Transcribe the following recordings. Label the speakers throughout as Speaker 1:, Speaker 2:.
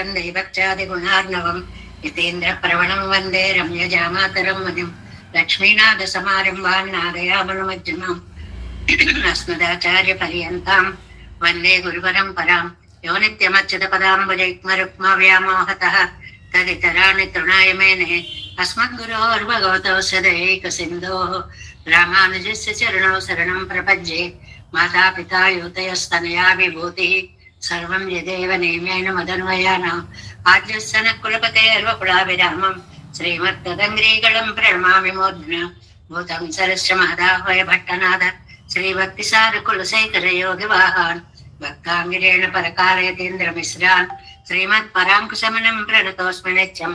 Speaker 1: జామాతరం దైవత్యాది గుణార్ణవం యతీంద్ర ప్రవణం వందే రమ్యజామాతరం మునిం లక్ష్మీనాథ సమారంభాన్ నాదయామనుమజ్జమాం అస్మదాచార్య పర్యంతాం వందే గురుపరంపరాం యో నిత్యమచ్యుత పదాంబుజైక్మరుక్మ వ్యామోహతః తదితరాణి తృణాయ మేనే అస్మద్గురోర్భగవతో సదైక సింధోః రామానుజస్య చరణౌ శరణం ప్రపజ్యే మాతాపితా యువతయస్తనయా విభూతిః సర్వం యదేవ నియమేన మదన్వయానాం ఆద్యస్య నః కులపతేర్వకులాభిరామం శ్రీమత్తదంగ్రీగళం ప్రణమామి మూర్ధ్నా భూతం సరస్య మహదాహ్వయ భట్టనాథ శ్రీభక్తిసార కులశేఖర యోగి వాహాన్ భక్తాంగిరేణ పరకాలయతీంద్రమిశ్రాన్ శ్రీమత్ పరాంకుశమనం ప్రణతోస్మి నిత్యం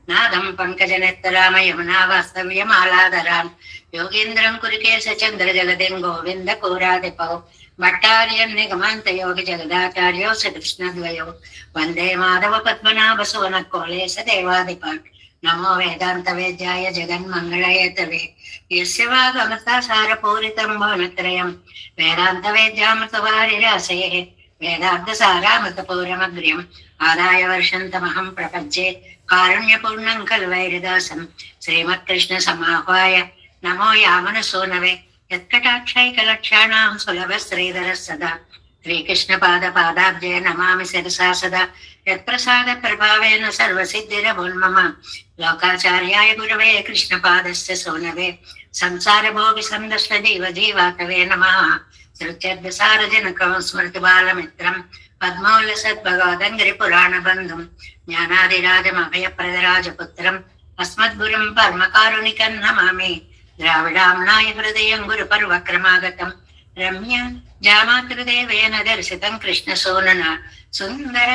Speaker 1: నాదం పంకజనేత్తరామ యమునా వాస్తవ్యమాలాధరాన్ యోగీంద్రం కురికేశ చంద్ర జగదిం గోవింద కోరాదిపౌ భట్టార్యన్ నిగమాంత యోగి జగదాచార్యో శ్రీకృష్ణద్వయో వందే మాధవ పద్మనాభ సువన కోలేశ దేవాదిపాట్ నమో వేదాంత వేద్యాయ జగన్మంగళయతవే యస్య వాగమసారపూరితం భువనత్రయం వేదాంత వేద్యామృతవారిరాసే వేదార్థ సారామృతపూరమగ్ర్యం ఆదాయ వర్షంతమహం ప్రపంచే కారుణ్యపూర్ణం ఖలు వైరిదాసం శ్రీమత్కృష్ణ సమాహ్వాయ నమో యామనసూనవే యత్కటాక్షైకలక్షాణాం సులభ శ్రీధర సదా శ్రీకృష్ణ పాదాబ్జయ నమామి శిరసా సదా యత్ప్రసాద ప్రభావేన సర్వసిద్ధిరభున్మమ లోకాచార్యాయ గురవే కృష్ణపాదస్య సోనవే సంసార భోగి సందష్ట జీవ జీవాతవే నమః శ్రుత్యర్థసారజనకం స్మృతి బాలమిత్రం పద్మౌల సద్భగవదంగిరి పురాణ బంధుం జ్ఞానాదిరాజమభయప్రదరాజపుత్రం అస్మద్గురుం పరమకారుణికం నమామి ద్రావిడాంనాయ హృదయం గురు పర్వక్రమాగతం రమ్య జామాతృదేవేన దర్శితం కృష్ణ సోనన సుందర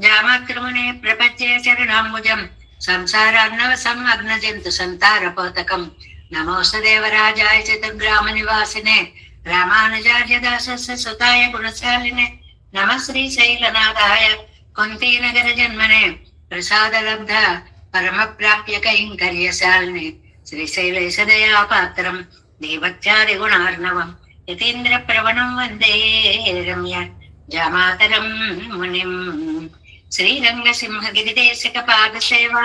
Speaker 1: జామాతృమునే ప్రపంచే చరణాంబుజం సంసారార్ణవ సంఅగ్న జంతు సంతారపోతకం నమోస్తు దేవరాజాయ చతుర్గ్రామ నివాసినే రామానుజార్య దాసస్య సుతాయ గుణశాలినే నమ శ్రీశైలనాథాయ కుంతీనగర జన్మనే ప్రసాదలబ్ధ పరమ ప్రాప్య కైంకర్యశాలినే శ్రీశైలేశ దయాపాత్రం దేవత్యాది గుణార్ణవం యతీంద్ర ప్రవణం వందే రమ్య జామాతరం మునిం శ్రీరంగ సింహగిరిదేశక పాదసేవా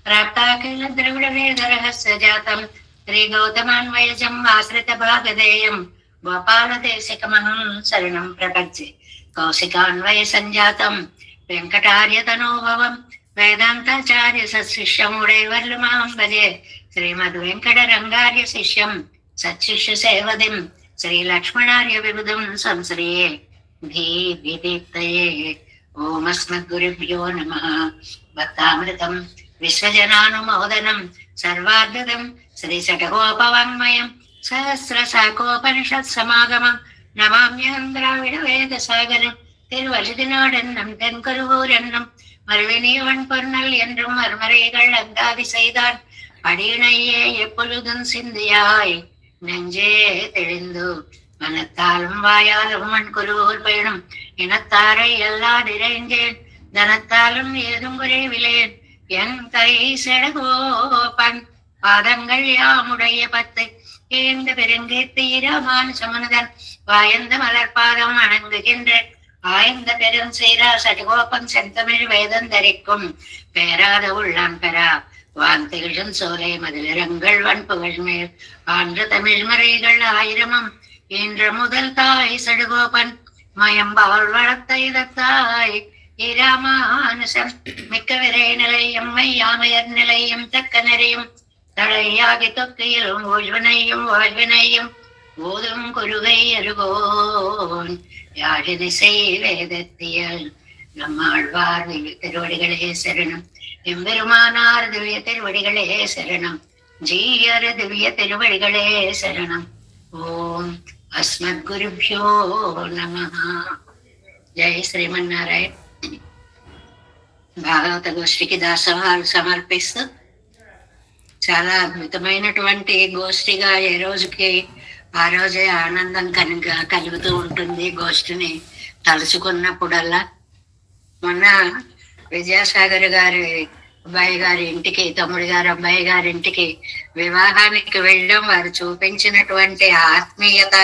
Speaker 1: ప్రాప్తాఖిల ద్రవిడ వేద రహస్య జాతం శ్రీ గౌతమాన్వయజం ఆశ్రిత భాగధేయం గోపాల దేశకమహం శరణం ప్రపంచే కౌశికాన్వయ సంజాతం వెంకటార్య తనోభవం వేదాంతాచార్య సశిష్యముడైవర్లుమాం భజే శ్రీమద్ వెంకట రంగార్య శిష్యం సత్శిష్య సేవదిం శ్రీ లక్ష్మణార్య విబుధం సంశ్రయే భీదీప్తయే ఓం అస్మద్గురుభ్యో నమః భక్తామృతం విశ్వజనానుమోదనం సర్వాద్భుతం శ్రీ శఠగోపవాङ्మయం సహస్రశాఖోపనిషత్ సమాగమం నమామ్యహం ద్రావిడ వేద సాగరం திருவழுதினாடென்னும் தென்கருவூரென்னும் மறுவினியவன் பொன்னல் என்றும் மர்மரைகள் அந்தாதி செய்தான் அடியினையே எப்பொழுதும் சிந்தியாய் நெஞ்சே தெளிந்து மனத்தாலும் வாயாலும் மண் குருவூர் பயணம் இனத்தாரை எல்லாதிரைஞ்சேன் தனத்தாலும் ஏதும் குறைவிலேன் என் கை செடகோபன் பாதங்கள் யாமுடைய பத்து ஏந்த பெருங்கீர்த்தி ராமானுசமனதன் வாயந்த மலர்பாதம் வணங்குகின்ற ஆய்ந்த பெரும் சீரா சடகோபன் செந்தமிழ் வேதம் தரிக்கும் பேராத உள்ளான் பெறா வாந்திகளும் சோலை மதிலரங்கள் வன்புகழ் மேல் ஆன்ற தமிழ் மறைகள் ஆயிரமும் இன்ற முதல் தாய் சடகோபன் மயம்பால் வளர்த்த இதத்தாய் இராமானுசம் மிக்க விரை நிலையம் மையாமையர் நிலையம் தக்க நிறையும் தலையாகி தொக்கையிலும் ஓழ்வினையும் வாழ்வினையும் ஓதும் குருவை அருகோன் யாழினிசை வேதத்தியல் நம்மாழ்வார் திவ்ய திருவடிகளே சரணம் எம்பெருமானார் திவ்ய திருவடிகளே சரணம் ஜீயர் திவ்ய திருவடிகளே சரணம் ஓம் అస్మద్గురుభ్యో నమః. జై శ్రీమన్నారాయణ. భాగవత గోష్ఠికి దాసోహాలు సమర్పిస్తూ చాలా అద్భుతమైనటువంటి గోష్ఠిగా ఏ రోజుకి ఆ రోజే ఆనందం కలుగుతూ ఉంటుంది గోష్ఠిని తలుచుకున్నప్పుడల్లా. మొన్న విద్యాసాగర్ గారి అబ్బాయి గారి ఇంటికి, తమ్ముడి గారి అబ్బాయి గారి ఇంటికి వివాహానికి వెళ్ళడం, వారు చూపించినటువంటి ఆత్మీయత,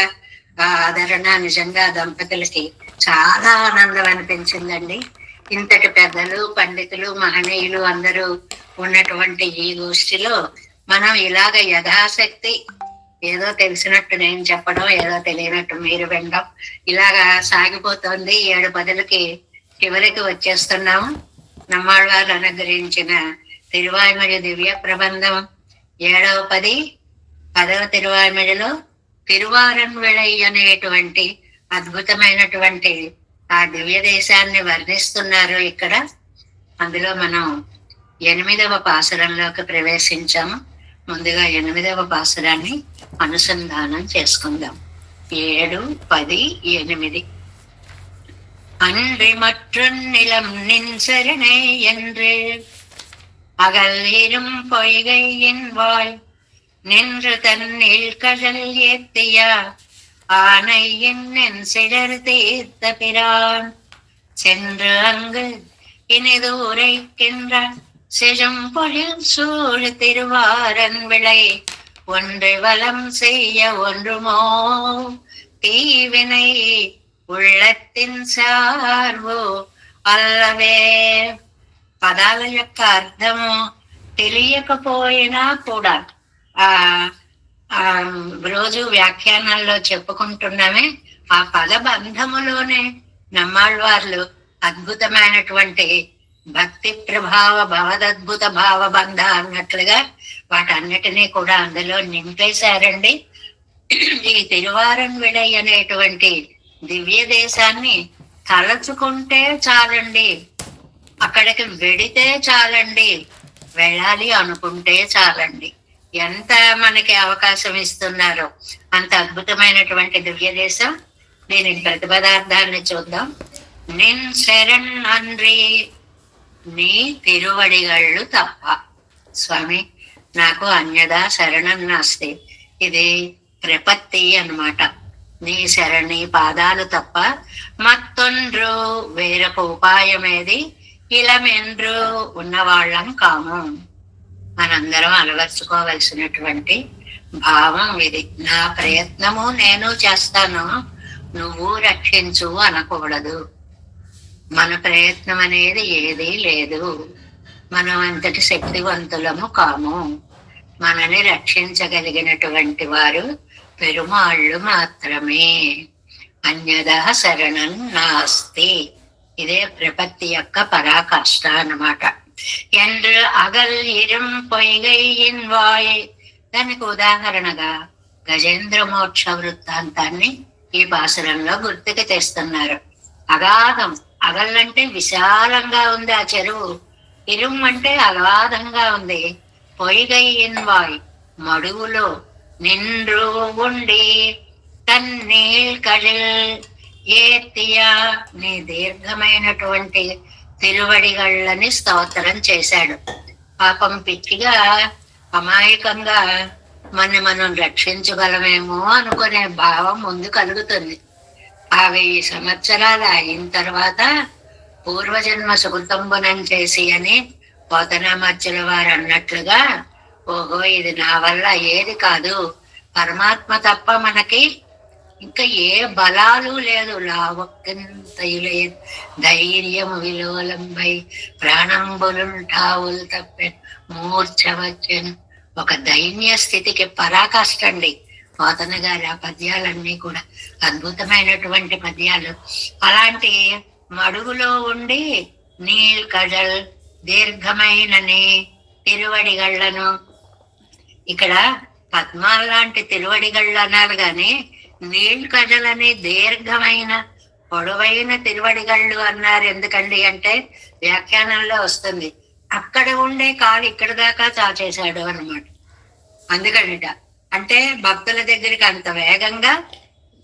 Speaker 1: ఆదరణ నిజంగా దంపతులకి చాలా ఆనందం అనిపించిందండి. ఇంతటి పెద్దలు పండితులు మహనీయులు అందరూ ఉన్నటువంటి ఈ గోష్ఠిలో మనం ఇలాగ యథాశక్తి ఏదో తెలిసినట్టు నేను చెప్పడం, ఏదో తెలియనట్టు మీరు వినడం, ఇలాగా సాగిపోతుంది. 7 పదులకి చివరికి వచ్చేస్తున్నాము. నమ్మాళ్ళవారు అనుగ్రహించిన తిరువాయ్మొഴി దివ్య ప్రబంధం 7వ పది 10వ తిరువాయ్మొഴിలో తిరువారన్విళై అనేటువంటి అద్భుతమైనటువంటి ఆ దివ్య దేశాన్ని వర్ణిస్తున్నారు ఇక్కడ. అందులో మనం 8వ పాసురంలోకి ప్రవేశించాము. ముందుగా 8వ పాసురాన్ని అనుసంధానం చేసుకుందాం. 7, 10, 8. அன்றி மற்றொன் நிலம் நின் சரணை என்று அகல் இரும் பொய்கையின் வாய் நின்று தன்னில் கடல் ஏத்திய ஆனை என் சிடர் தீர்த்த பிரான் சென்று அங்கு இனிது உரைக்கின்றான் செழும் பொழில் சூழ் திருவாரன் விளை ஒன்று வலம் செய்ய ஒன்றுமோ தீவினை உள்ளத்தின் సార్వు అల్లవే. పదాల యొక్క అర్థము తెలియకపోయినా కూడా రోజు వ్యాఖ్యానాల్లో చెప్పుకుంటున్నామే, ఆ పదబంధములోనే నమ్మాళ్ళవార్లు అద్భుతమైనటువంటి భక్తి ప్రభావ భవదద్భుత భావబంధ అన్నట్లుగా వాటన్నిటినీ కూడా అందులో నింపేశారండి. ఈ తిరువారన్విళై అనేటువంటి దివ్య దేశాన్ని తలచుకుంటే చాలండి, అక్కడికి వెడితే చాలండి, వెళ్ళాలి అనుకుంటే చాలండి. ఎంత మనకి అవకాశం ఇస్తున్నారో అంత అద్భుతమైనటువంటి దివ్య దేశం. దీని ప్రతిపదార్థాన్ని చూద్దాం. నిన్ శరణ్ అన్రి, నీ తిరువడిగళ్ళు తప్ప. స్వామి నాకు అన్యదా శరణం నాస్తి, ఇది ప్రపత్తి అన్నమాట. నీ శరణి పాదాలు తప్ప మత్తొండ్రు వేరొక ఉపాయమేది ఇలమెండ్రు ఉన్నవాళ్ళం కాము. మనందరం అలవర్చుకోవలసినటువంటి భావం ఇది. నా ప్రయత్నము నేను చేస్తాను, నువ్వు రక్షించు అనకూడదు. మన ప్రయత్నం అనేది ఏదీ లేదు. మనం అంతటి శక్తివంతులము కాము. మనని రక్షించగలిగినటువంటి వారు పెరుమాళ్ళు మాత్రమే. అన్యదా శరణం నాస్తి. ఇదే ప్రపత్తి యొక్క పరాకాష్ట అన్నమాట. ఎండ్రు అగల్ ఇరం పొయ్గైన్ వాయ్, దానికి ఉదాహరణగా గజేంద్ర మోక్ష వృత్తాంతాన్ని ఈ పాసురంలో గుర్తుకు తెస్తున్నారు. అగాధం, అగల్ అంటే విశాలంగా ఉంది ఆ చెరువు, ఇరుం అంటే అగాధంగా ఉంది. పొయ్గైన్ వాయ్ మడుగులో నిండ్రు ఉండి తన్నీల్ కడిల్ ఏతియా, నీ దీర్ఘమైనటువంటి తిరువడిగళ్ళని స్తోత్రం చేశాడు. పాపం పిచ్చిగా అమాయకంగా మనం రక్షించగలమేమో అనుకునే భావం ముందు కలుగుతుంది. 1000 సంవత్సరాలు అయిన తర్వాత పూర్వజన్మ సుకృతంబునం చేసి అని పోతనామాచ్యుల వారు అన్నట్లుగా, ఓహో ఇది నా వల్ల ఏది కాదు, పరమాత్మ తప్ప మనకి ఇంకా ఏ బలాలు లేదు, లావక్కంతయులే ధైర్యము విలోలంబై ప్రాణంబులుంటావులు తప్పే మూర్ఛ వచ్చెను. ఒక దైన్య స్థితికి పరాకాష్టండి పోతన గారి ఆ పద్యాలన్నీ కూడా అద్భుతమైనటువంటి పద్యాలు. అలాంటి మడుగులో ఉండి నీల్ కడల్ దీర్ఘమైన తిరువడిగళ్లను, ఇక్కడ పద్మాల లాంటి తిరువడిగళ్ళు అన్నారు కానీ నీళ్ళు కడలని దీర్ఘమైన పొడవైన తిరువడిగళ్ళు అన్నారు. ఎందుకండి అంటే వ్యాఖ్యానంలో వస్తుంది, అక్కడ ఉండే కాలు ఇక్కడ దాకా చాచేశాడు అన్నమాట. అందుకనిట అంటే భక్తుల దగ్గరికి అంత వేగంగా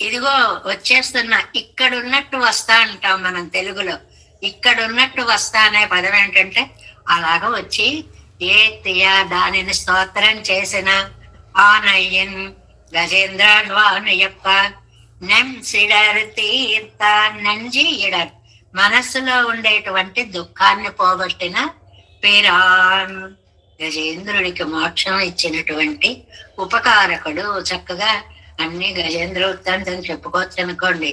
Speaker 1: ఇదిగో వచ్చేస్తున్నా, ఇక్కడున్నట్టు వస్తా అంటాం మనం తెలుగులో. ఇక్కడున్నట్టు వస్తా అనే పదం ఏంటంటే అలాగ వచ్చి ఏ తియా దానిని స్తోత్రం చేసిన ఆనయ్యన్ గజేంద్రాడ్వాను యొక్క నెంసిడర్ తీర్థ నంజి ఇడర్, మనస్సులో ఉండేటువంటి దుఃఖాన్ని పోగొట్టిన పిరాన్, గజేంద్రుడికి మోక్షం ఇచ్చినటువంటి ఉపకారకుడు. చక్కగా అన్ని గజేంద్ర వృత్తాంతం చెప్పుకోవచ్చు అనుకోండి.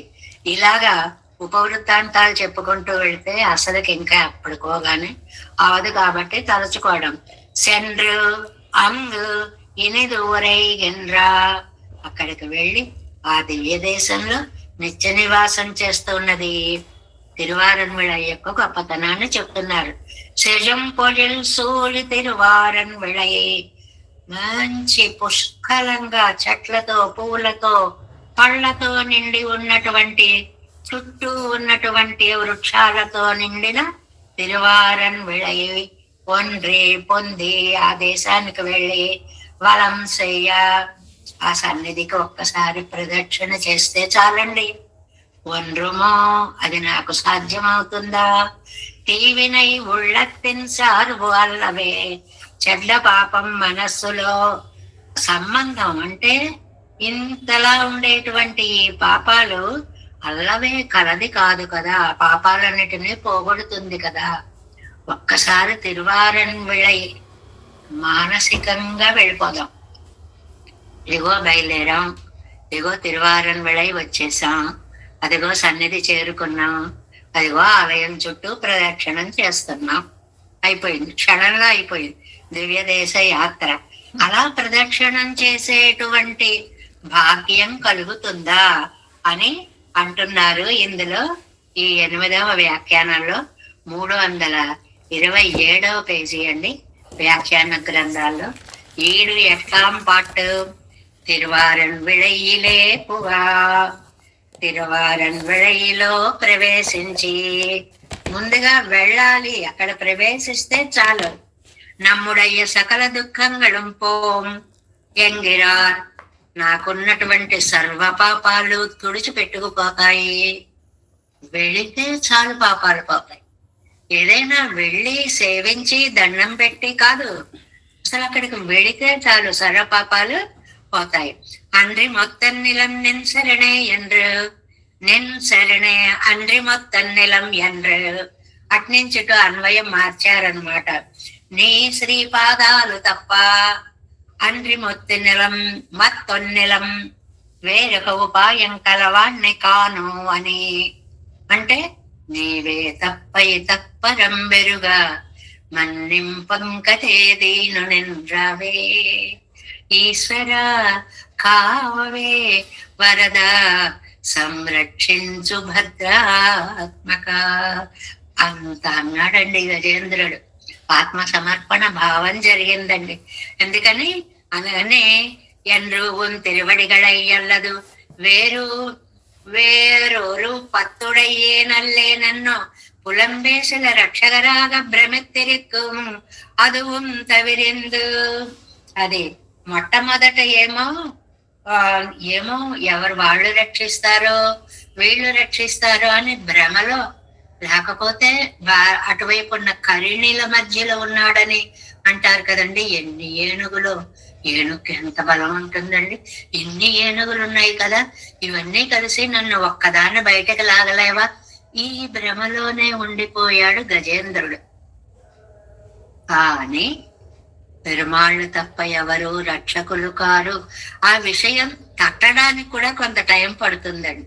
Speaker 1: ఇలాగా ఉపవృత్తాంతాలు చెప్పుకుంటూ వెళ్తే అసలుకి ఇంకా ఎప్పటికోగానే అవదు కాబట్టి తలుచుకోవడం. సెండ్రు అంగు ఇనిదు ఒరైగిన్రా, అక్కడికి వెళ్ళి ఆ దివ్య దేశంలో నిత్య నివాసం చేస్తున్నది తిరువారన్విళ యొక్క గొప్పతనాన్ని చెప్తున్నారు. సెజం పొజిల్ సూలి తిరువారన్విళై, మంచి పుష్కలంగా చెట్లతో పూలతో పళ్ళతో నిండి ఉన్నటువంటి, చుట్టూ ఉన్నటువంటి వృక్షాలతో నిండిన తిరువారన్విళై ఒండ్రి పొంది ఆ దేశానికి వెళ్ళి వలం చెయ్య, ఆ సన్నిధికి ఒక్కసారి ప్రదక్షిణ చేస్తే చాలండి. ఒండ్రుమో అది నాకు సాధ్యమవుతుందా? తీవినై ఉళ్ళత్తిన్ సార్వు అల్లవే, చెడ్డ పాపం మనస్సులో సంబంధం అంటే ఇంతలా ఉండేటువంటి ఈ పాపాలు అల్లవే కలది కాదు కదా, పాపాలన్నిటినీ పోగొడుతుంది కదా. ఒక్కసారి తిరువారన్విళై మానసికంగా వెళ్ళిపోదాం. ఇదిగో బయలుదేరాం, ఇదిగో తిరువారన్విళై వచ్చేసాం, అదిగో సన్నిధి చేరుకున్నాం, అదిగో ఆలయం చుట్టూ ప్రదక్షిణం చేస్తున్నాం. అయిపోయింది, క్షణంలో అయిపోయింది దివ్య దేశ యాత్ర. అలా ప్రదక్షిణం చేసేటువంటి భాగ్యం కలుగుతుందా అని అంటున్నారు ఇందులో ఈ 8వ వ్యాఖ్యానంలో 327వ పేజీ అండి వ్యాఖ్యాన గ్రంథాల్లో. ఈడు ఎట్టాం పాటు తిరువారన్విళయిలే పుగా, తిరువారన్విళయిలో ప్రవేశించి ముందుగా వెళ్ళాలి, అక్కడ ప్రవేశిస్తే చాలు. నమ్ముడయ్య సకల దుఃఖంగళం పోం ఎంగిరార్, నాకున్నటువంటి సర్వ పాపాలు తుడిచిపెట్టుకుపోతాయి. వెళితే చాలు పాపాలు పోతాయి. ఏదైనా వెళ్ళి సేవించి దండం పెట్టి కాదు, అసలు అక్కడికి వెళితే చాలు సర్వ పాపాలు పోతాయి. అండ్రి మొత్తం నిలం నిన్ శరణే ఎండ్రు, నిన్ శరణే అండ్రి మొత్తం నిలం ఎండ్రు, అట్నుంచుట అన్వయం మార్చారనమాట. నీ శ్రీపాదాలు తప్ప అండ్రి మొత్తినిలం మత్తొన్నిలం వేరొక ఉపాయం కలవాణ్ణి కాను అని. అంటే నీవే తప్పై తప్పరం బెరుగా మన్నింపంకతే దీను నిన్రవే, ఈశ్వర కావవే వరద సంరక్షించు భద్రాత్మక అంత అన్నాడండి గజేంద్రుడు. ఆత్మ సమర్పణ భావం జరిగిందండి. ఎందుకని అనగానే ఎన్రూవున్ తిరువడిగళయ్యల్లదు వేరు వేరొరు పత్తుడయ్యే నల్లే నన్ను పులంబేసుల రక్షగరాగ భ్రమెత్తిరిక్కుం అదువుం తవిరిందు. అది మొట్టమొదట ఏమో ఎవరు వాళ్ళు రక్షిస్తారో వీళ్ళు రక్షిస్తారో అని భ్రమలో, లేకపోతే అటువైపు ఉన్న కరిణీల మధ్యలో ఉన్నాడని అంటారు కదండి. ఎన్ని ఏనుగులు, ఏనుగుకి ఎంత బలం ఉంటుందండి, ఎన్ని ఏనుగులు ఉన్నాయి కదా, ఇవన్నీ కలిసి నన్ను ఒక్కదాన్ని బయటకు లాగలేవా, ఈ భ్రమలోనే ఉండిపోయాడు గజేంద్రుడు. కానీ పెరుమాళ్ళు తప్ప ఎవరు రక్షకులు కారు. ఆ విషయం తట్టడానికి కూడా కొంత టైం పడుతుందండి.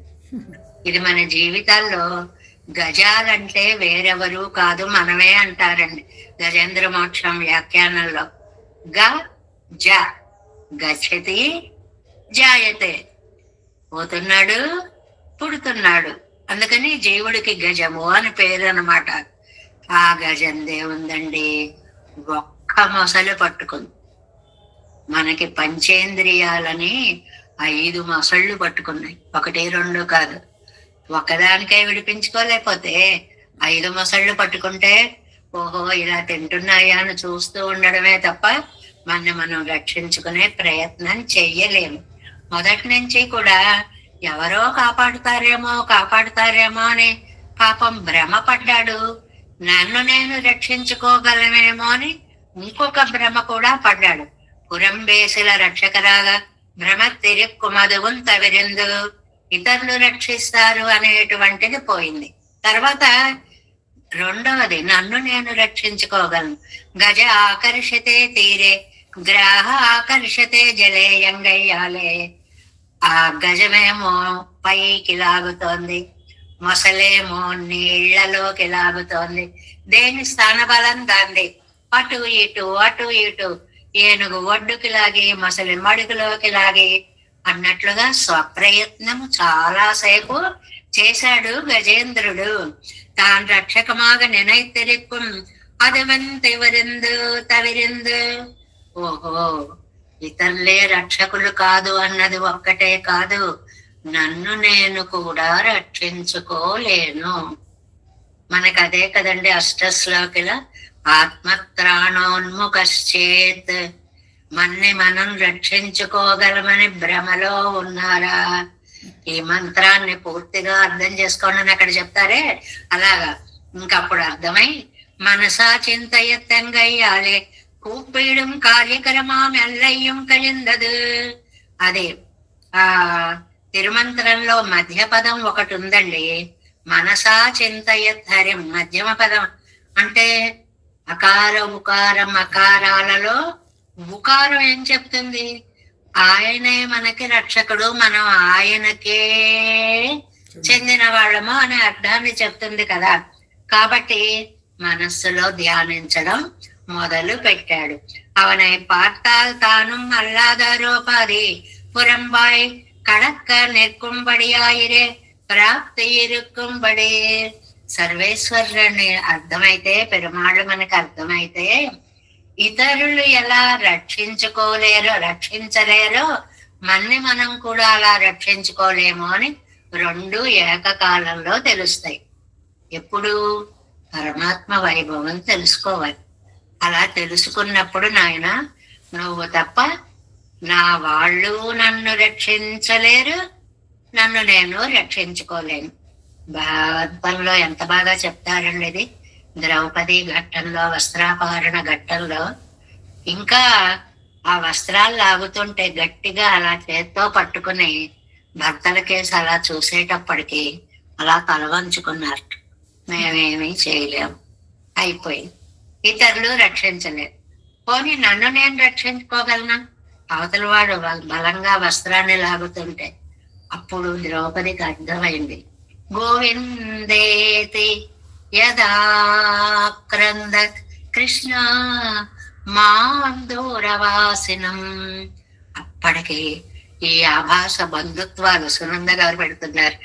Speaker 1: ఇది మన జీవితాల్లో గజాలంటే వేరెవరు కాదు మనమే అంటారండి గజేంద్ర మోక్షం వ్యాఖ్యానంలో. గ గచ్చతి జాయతే, పోతున్నాడు పుడుతున్నాడు, అందుకని జీవుడికి గజము అని పేరు అన్నమాట. ఆ గజం దేవుందండి ఒక్క మొసలు పట్టుకుంది. మనకి పంచేంద్రియాలని 5 మొసళ్ళు పట్టుకున్నాయి, 1 2 కాదు. ఒక్కదానికే విడిపించుకోలేకపోతే 5 మొసళ్ళు పట్టుకుంటే ఓహో ఇలా తింటున్నాయా అని చూస్తూ ఉండడమే తప్ప మనం రక్షించుకునే ప్రయత్నం చెయ్యలేము. మొదటి నుంచి కూడా ఎవరో కాపాడుతారేమో అని పాపం భ్రమ పడ్డాడు. నన్ను నేను రక్షించుకోగలమేమో అని ఇంకొక భ్రమ కూడా పడ్డాడు. పురంబేసుల రక్షకరాగా భ్రమ తిరిక్కుమదువున్ తవిరిందు, ఇతరులు రక్షిస్తారు అనేటువంటిది పోయింది. తర్వాత రెండవది నన్ను నేను రక్షించుకోగలను. గజ ఆకర్షతే తీరే గ్రాహ ఆకర్షతే జలే యంగయ్యాలే. ఆ గజమేమో పైకి లాగుతోంది, మొసలేమో నీళ్లలోకి లాగుతోంది. దేని స్థానబలం దాంది. అటు ఇటు అటు ఇటు ఏనుగు ఒడ్డుకి లాగి మొసలి మడుగులోకి లాగి అన్నట్లుగా స్వప్రయత్నము చాలాసేపు చేశాడు గజేంద్రుడు. తాను రక్షకమాగ నిனைத்திருக்கும் அதுவன் తెవరిందు తవిరిందు. ఓహో, ఇతరులే రక్షకులు కాదు అన్నది ఒక్కటే కాదు, నన్ను నేను కూడా రక్షించుకోలేను. మనకు అదే కదండి అష్టశ్లోకిల ఆత్మత్రాణోన్ముఖశ్చేత్. మన్ని మనం రక్షించుకోగలమని భ్రమలో ఉన్నారా? ఈ మంత్రాన్ని పూర్తిగా అర్థం చేసుకోండి అక్కడ చెప్తారే, అలాగా ఇంకప్పుడు అర్థమై మనసా చింతయత్తంగయ్యాలే కూపీడుం కార్యక్రమం ఎల్లయ్యం కలిందదు. అదే ఆ తిరుమంత్రంలో మధ్య పదం ఒకటి ఉందండి, మనసా చింతయద్ధరిం. మధ్యమ పదం అంటే అకార ఉకారం. అకారాలలో ఉకారం ఏం చెప్తుంది? ఆయనే మనకి రక్షకుడు, మనం ఆయనకే చెందిన వాళ్ళము అనే అర్థాన్ని చెప్తుంది కదా. కాబట్టి మనస్సులో ధ్యానించడం మొదలు పెట్టాడు. అవనై பார்த்தால் தானும் அல்லாதாரோபாதி புறம்பாய் கடக்க நிற்கும்படியாயிరే ప్రాప్తి ఇరుక్కుంబడి. సర్వేశ్వరుని అర్థమైతే, పెరుమాళ్ళు మనకు అర్థమైతే ఇతరులు ఎలా రక్షించలేరో మన్ని మనం కూడా అలా రక్షించుకోలేము అని రెండు ఏకకాలంలో తెలుస్తాయి. ఎప్పుడు? పరమాత్మ వైభవం తెలుసుకోవాలి. అలా తెలుసుకున్నప్పుడు నాయన నువ్వు తప్ప నా వాళ్ళు నన్ను రక్షించలేరు, నన్ను నేను రక్షించుకోలేను. భాగవతంలో ఎంత బాగా చెప్తారండి ఇది. ద్రౌపది ఘట్టంలో, వస్త్రాపహరణ ఘట్టంలో, ఇంకా ఆ వస్త్రాలు లాగుతుంటే గట్టిగా అలా చేత్తో పట్టుకుని భర్తల కేసు అలా చూసేటప్పటికి అలా తలవంచుకున్నారు. మేమేమీ చేయలేము, అయిపోయింది. ఇతరులు రక్షించలేరు. పోనీ నన్ను నేను రక్షించుకోగలనా? అవతల వాడు బలంగా వస్త్రాన్ని లాగుతుంటే అప్పుడు ద్రౌపదికి అర్థమైంది. గోవిందేతి యదాక్రందత్ కృష్ణ మాం దూరవాసినం. అప్పటికి ఈ ఆభాస బంధుత్వాలు సునంద గారు పెడుతున్నారు.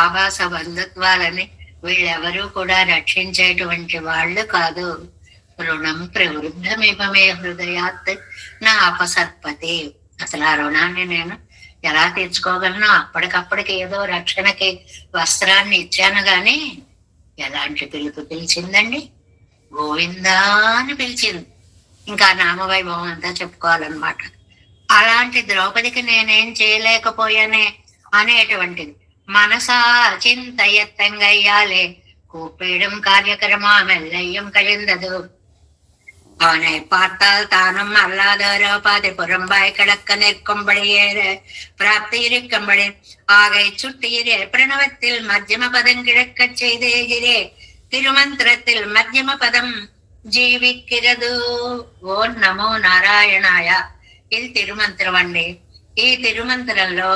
Speaker 1: ఆభాస బంధుత్వాలని వీళ్ళెవరూ కూడా రక్షించేటువంటి వాళ్ళు కాదు. రుణం ప్రవృద్ధమివమే హృదయాత్ నా అపసర్పతి. అసలు ఆ రుణాన్ని నేను ఎలా తీర్చుకోగలను? అప్పటికప్పటికి ఏదో రక్షణకి వస్త్రాన్ని ఇచ్చాను గాని ఎలాంటి పిలుపు పిలిచిందండి? గోవిందా అని పిలిచింది. ఇంకా నామవైభవం అంతా చెప్పుకోవాలన్నమాట. అలాంటి ద్రౌపదికి నేనేం చేయలేకపోయానే అనేటువంటిది. మనసా చింతయత్తంగయ్యాలే கூப்பிடும் காரியக்கிரமம் எல்லையும் கழிந்தது. அவனை பார்த்தால் தானும் அல்லாதாரோ பாதி புறம்பாய் கிடக்க நிற்கும்படியே பிராப்தி இருக்கும்படி ஆகை சுட்டீரே பிரணவத்தில் மத்தியம பதம் கிழக்கச் செய்தேகிறே திருமந்திரத்தில் மத்தியம பதம் జీవిక్కిరదు. ఓం నమో నారాయణాయ. ఇది తిరుమంత్రం అండి. ఈ తిరుమంత్రంలో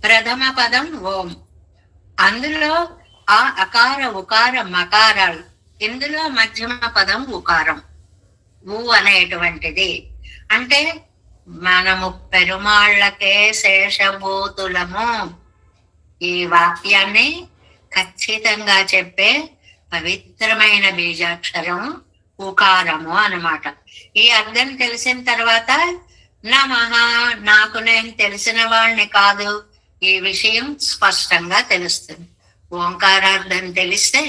Speaker 1: ప్రథమ పదం ఓం, అందులో ఆ అకార ఉకార మకారాలు, ఇందులో మధ్యమ పదం ఉకారం ఊ అనేటువంటిది. అంటే మనము పెరుమాళ్ళకే శేషభూతులము. ఈ వాక్యాన్ని ఖచ్చితంగా చెప్పే పవిత్రమైన బీజాక్షరం ఉకారము అన్నమాట. ఈ అర్థం తెలిసిన తర్వాత నమః, నాకు నేను తెలిసిన వాడిని కాదు, ఈ విషయం స్పష్టంగా తెలుస్తుంది. ఓంకారార్థం తెలిస్తే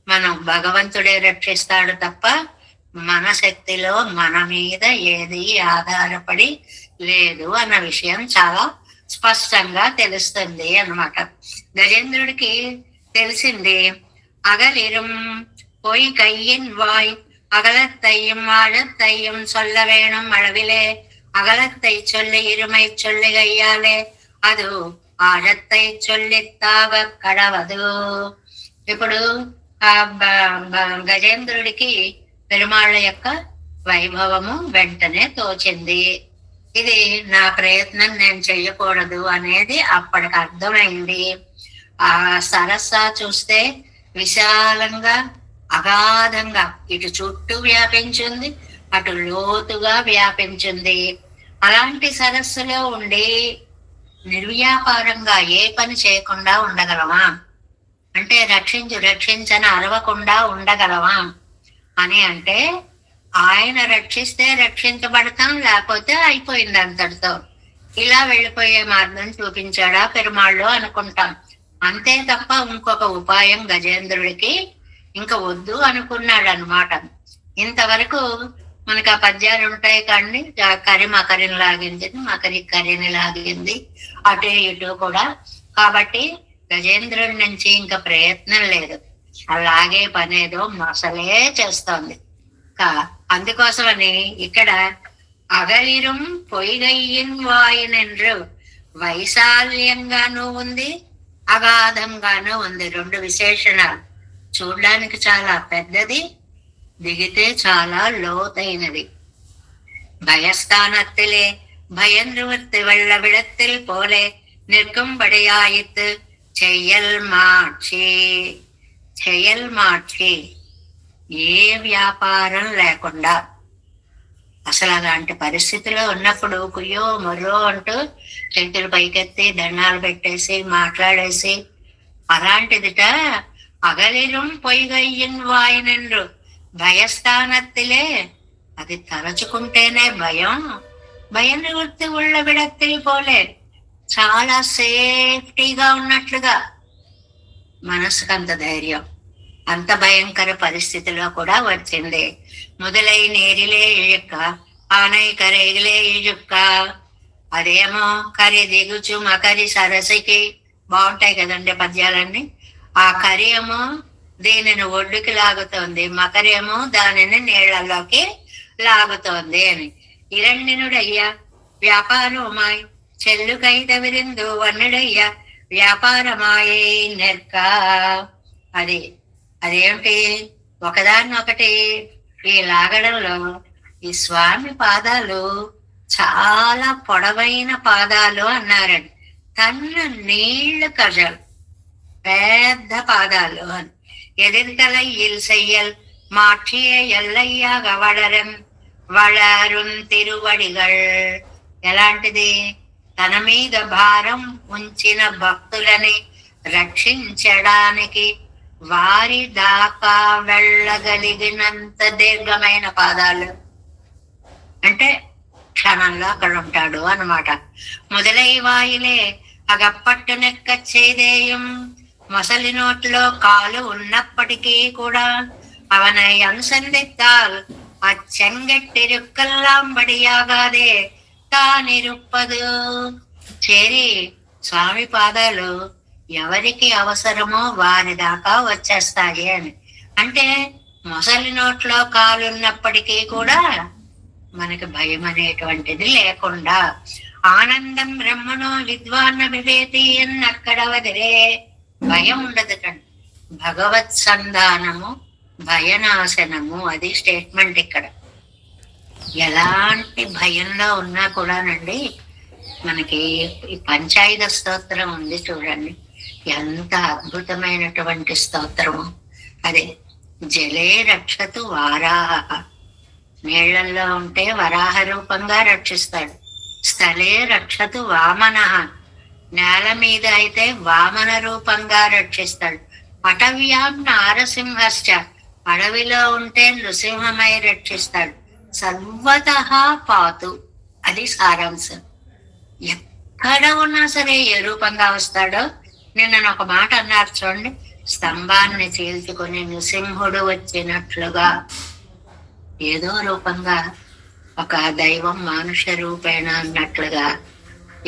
Speaker 1: మనం భగవంతుడే రక్షిస్తాడు తప్ప మన శక్తిలో మన మీద ఏది ఆధారపడి లేదు అన్న విషయం చాలా స్పష్టంగా తెలుస్తుంది అన్నమాట. గజేంద్రుడికి తెలిసింది. అగలిరం పోయి కయ్యిన్ వాయ్ அகலத்தையும் ஆழத்தையும் சொல்ல வேணும் அளவிலே அகலத்தை சொல்லி இருமை சொல்லி கையாலே அது ఆழத்தை சொல்లిత్తాగ కడవదు. ఇప్పుడు ఆ గజేంద్రుడికి పెరుమాళ్ళ యొక్క వైభవము వెంటనే తోచింది. ఇది నా ప్రయత్నం నేను చెయ్యకూడదు అనేది అప్పటికి అర్థమైంది. ఆ సరస్సా చూస్తే విశాలంగా అగాధంగా ఇటు చుట్టూ వ్యాపించింది, అటు లోతుగా వ్యాపించింది. అలాంటి సరస్సులో ఉండి నిర్వ్యాపారంగా ఏ పని చేయకుండా ఉండగలమా? అంటే రక్షించని అరవకుండా ఉండగలమా అని అంటే, ఆయన రక్షిస్తే రక్షించబడతాం, లేకపోతే అయిపోయింది అంతటితో. ఇలా వెళ్ళిపోయే మార్గం చూపించాడా పెరుమాళ్ళు అనుకుంటాం. అంతే తప్ప ఇంకొక ఉపాయం గజేంద్రుడికి ఇంకా వద్దు అనుకున్నాడు అనమాట. ఇంతవరకు మనకు ఆ పద్యాలు ఉంటాయి కానీ, కరి మకరిని లాగింది, మకరి కరిని లాగింది, అటు ఇటు కూడా. కాబట్టి గజేంద్రుడి నుంచి ఇంకా ప్రయత్నం లేదు, అలాగే పనేదో మొసలే చేస్తోంది. అందుకోసమని ఇక్కడ అగలిరం పొయ్యిగయ్యిన్ వాయినెండ్రు వైశాల్యంగానూ ఉంది, అగాధంగానూ ఉంది. రెండు విశేషణాలు. చూడడానికి చాలా పెద్దది, దిగితే చాలా లోతైనది. భయస్థానத்திலே பயந்துவத்து வெள்ள விடத்தில் போலே நிற்கும்படியாயித்து చెయ్యల్ మార్చి ఏ వ్యాపారం లేకుండా అసలు అలాంటి పరిస్థితిలో ఉన్నప్పుడు కుయ్యో మొర్రో అంటూ చేతులు పైకెత్తి దండాలు పెట్టేసి మాట్లాడేసి అలాంటిదిట అగలిరం పొయ్యిగయ్యిన్ వాయినెండ్రు భయస్థానத்திலே అది తరచుకుంటేనే భయం నివృత్తి ఉళ్ళ విడత్తిల్ పోలే చాలా సేఫ్టీగా ఉన్నట్లుగా. మనసుకు అంత ధైర్యం, అంత భయంకర పరిస్థితిలో కూడా వచ్చింది. మొదలై నేరిలే ఇழுక్క ఆనై కరేగిలే ఇഴുక్క. అదేమో కరి దిగుచు మకరి సరసికి బాగుంటాయి కదండి పద్యాలన్నీ. ఆ కరి ఏమో దీనిని ఒడ్డుకి లాగుతోంది, మకరేమో దానిని నీళ్లలోకి లాగుతోంది అని. ఇరణ్యనుడయ్యా వ్యాపారమాయ్ చెల్లుకైదవిరిందు వన్నుడయ్యా వ్యాపారమాయే నెర్క. అదేమిటి ఒకదాన్నొకటి ఈ లాగడంలో ఈ స్వామి పాదాలు చాలా పొడవైన పాదాలు అన్నారండి. తన్ను నీళ్లు కజలు పెద్ద పాదాలు అని. ఎదిర్కలయ్యిల్ செய்யல் மாற்றிய எல்லையாக వళరున్ తిరువడిగల్. ఎలాంటిది? తన మీద భారం ఉంచిన భక్తులని రక్షించడానికి వారి దాకా వెళ్ళగలిగినంత దీర్ఘమైన పాదాలు. అంటే క్షణంలో అక్కడ ఉంటాడు అన్నమాట. మొదలై వాయిలే అగప్పట్టు నెక్క చేదేయం. మొసలి నోట్లో కాలు ఉన్నప్పటికీ కూడా అవனை అనుసంధిத்தால் అచ్చంగట్టిరుక్కల్లాంబడియాగాదే తానిరుప్పదు. చేరి స్వామి పాదాలు ఎవరికి అవసరమో వారి దాకా వచ్చేస్తాయి అని. అంటే మొసలి నోట్లో కాలున్నప్పటికీ కూడా మనకి భయం అనేటువంటిది లేకుండా. ఆనందం బ్రహ్మణో విద్వాన్న వివేతి అన్నక్కడ వదిలే భయం ఉండదు కండి. భగవత్ సంధానము భయనాశనము, అది స్టేట్మెంట్ ఇక్కడ. ఎలాంటి భయంలో ఉన్నా కూడానండి, మనకి ఈ పంచాయుధ స్తోత్రం ఉంది చూడండి, ఎంత అద్భుతమైనటువంటి స్తోత్రము. అదే జలే రక్షతు వారాహ, నీళ్లలో ఉంటే వరాహ రూపంగా రక్షిస్తాడు. స్థలే రక్షతు వామన, నేల మీద అయితే వామన రూపంగా రక్షిస్తాడు. పటవ్యాం నారసింహశ్చ, అడవిలో ఉంటే నృసింహమై రక్షిస్తాడు. సర్వత పాతు, అది సారాంశం. ఎక్కడ ఉన్నా సరే ఏ రూపంగా వస్తాడో. నిన్న ఒక మాట అన్నారు చూడండి, స్తంభాన్ని చీల్చుకొని నృసింహుడు వచ్చినట్లుగా ఏదో రూపంగా ఒక దైవం మానుష రూపేణ అన్నట్లుగా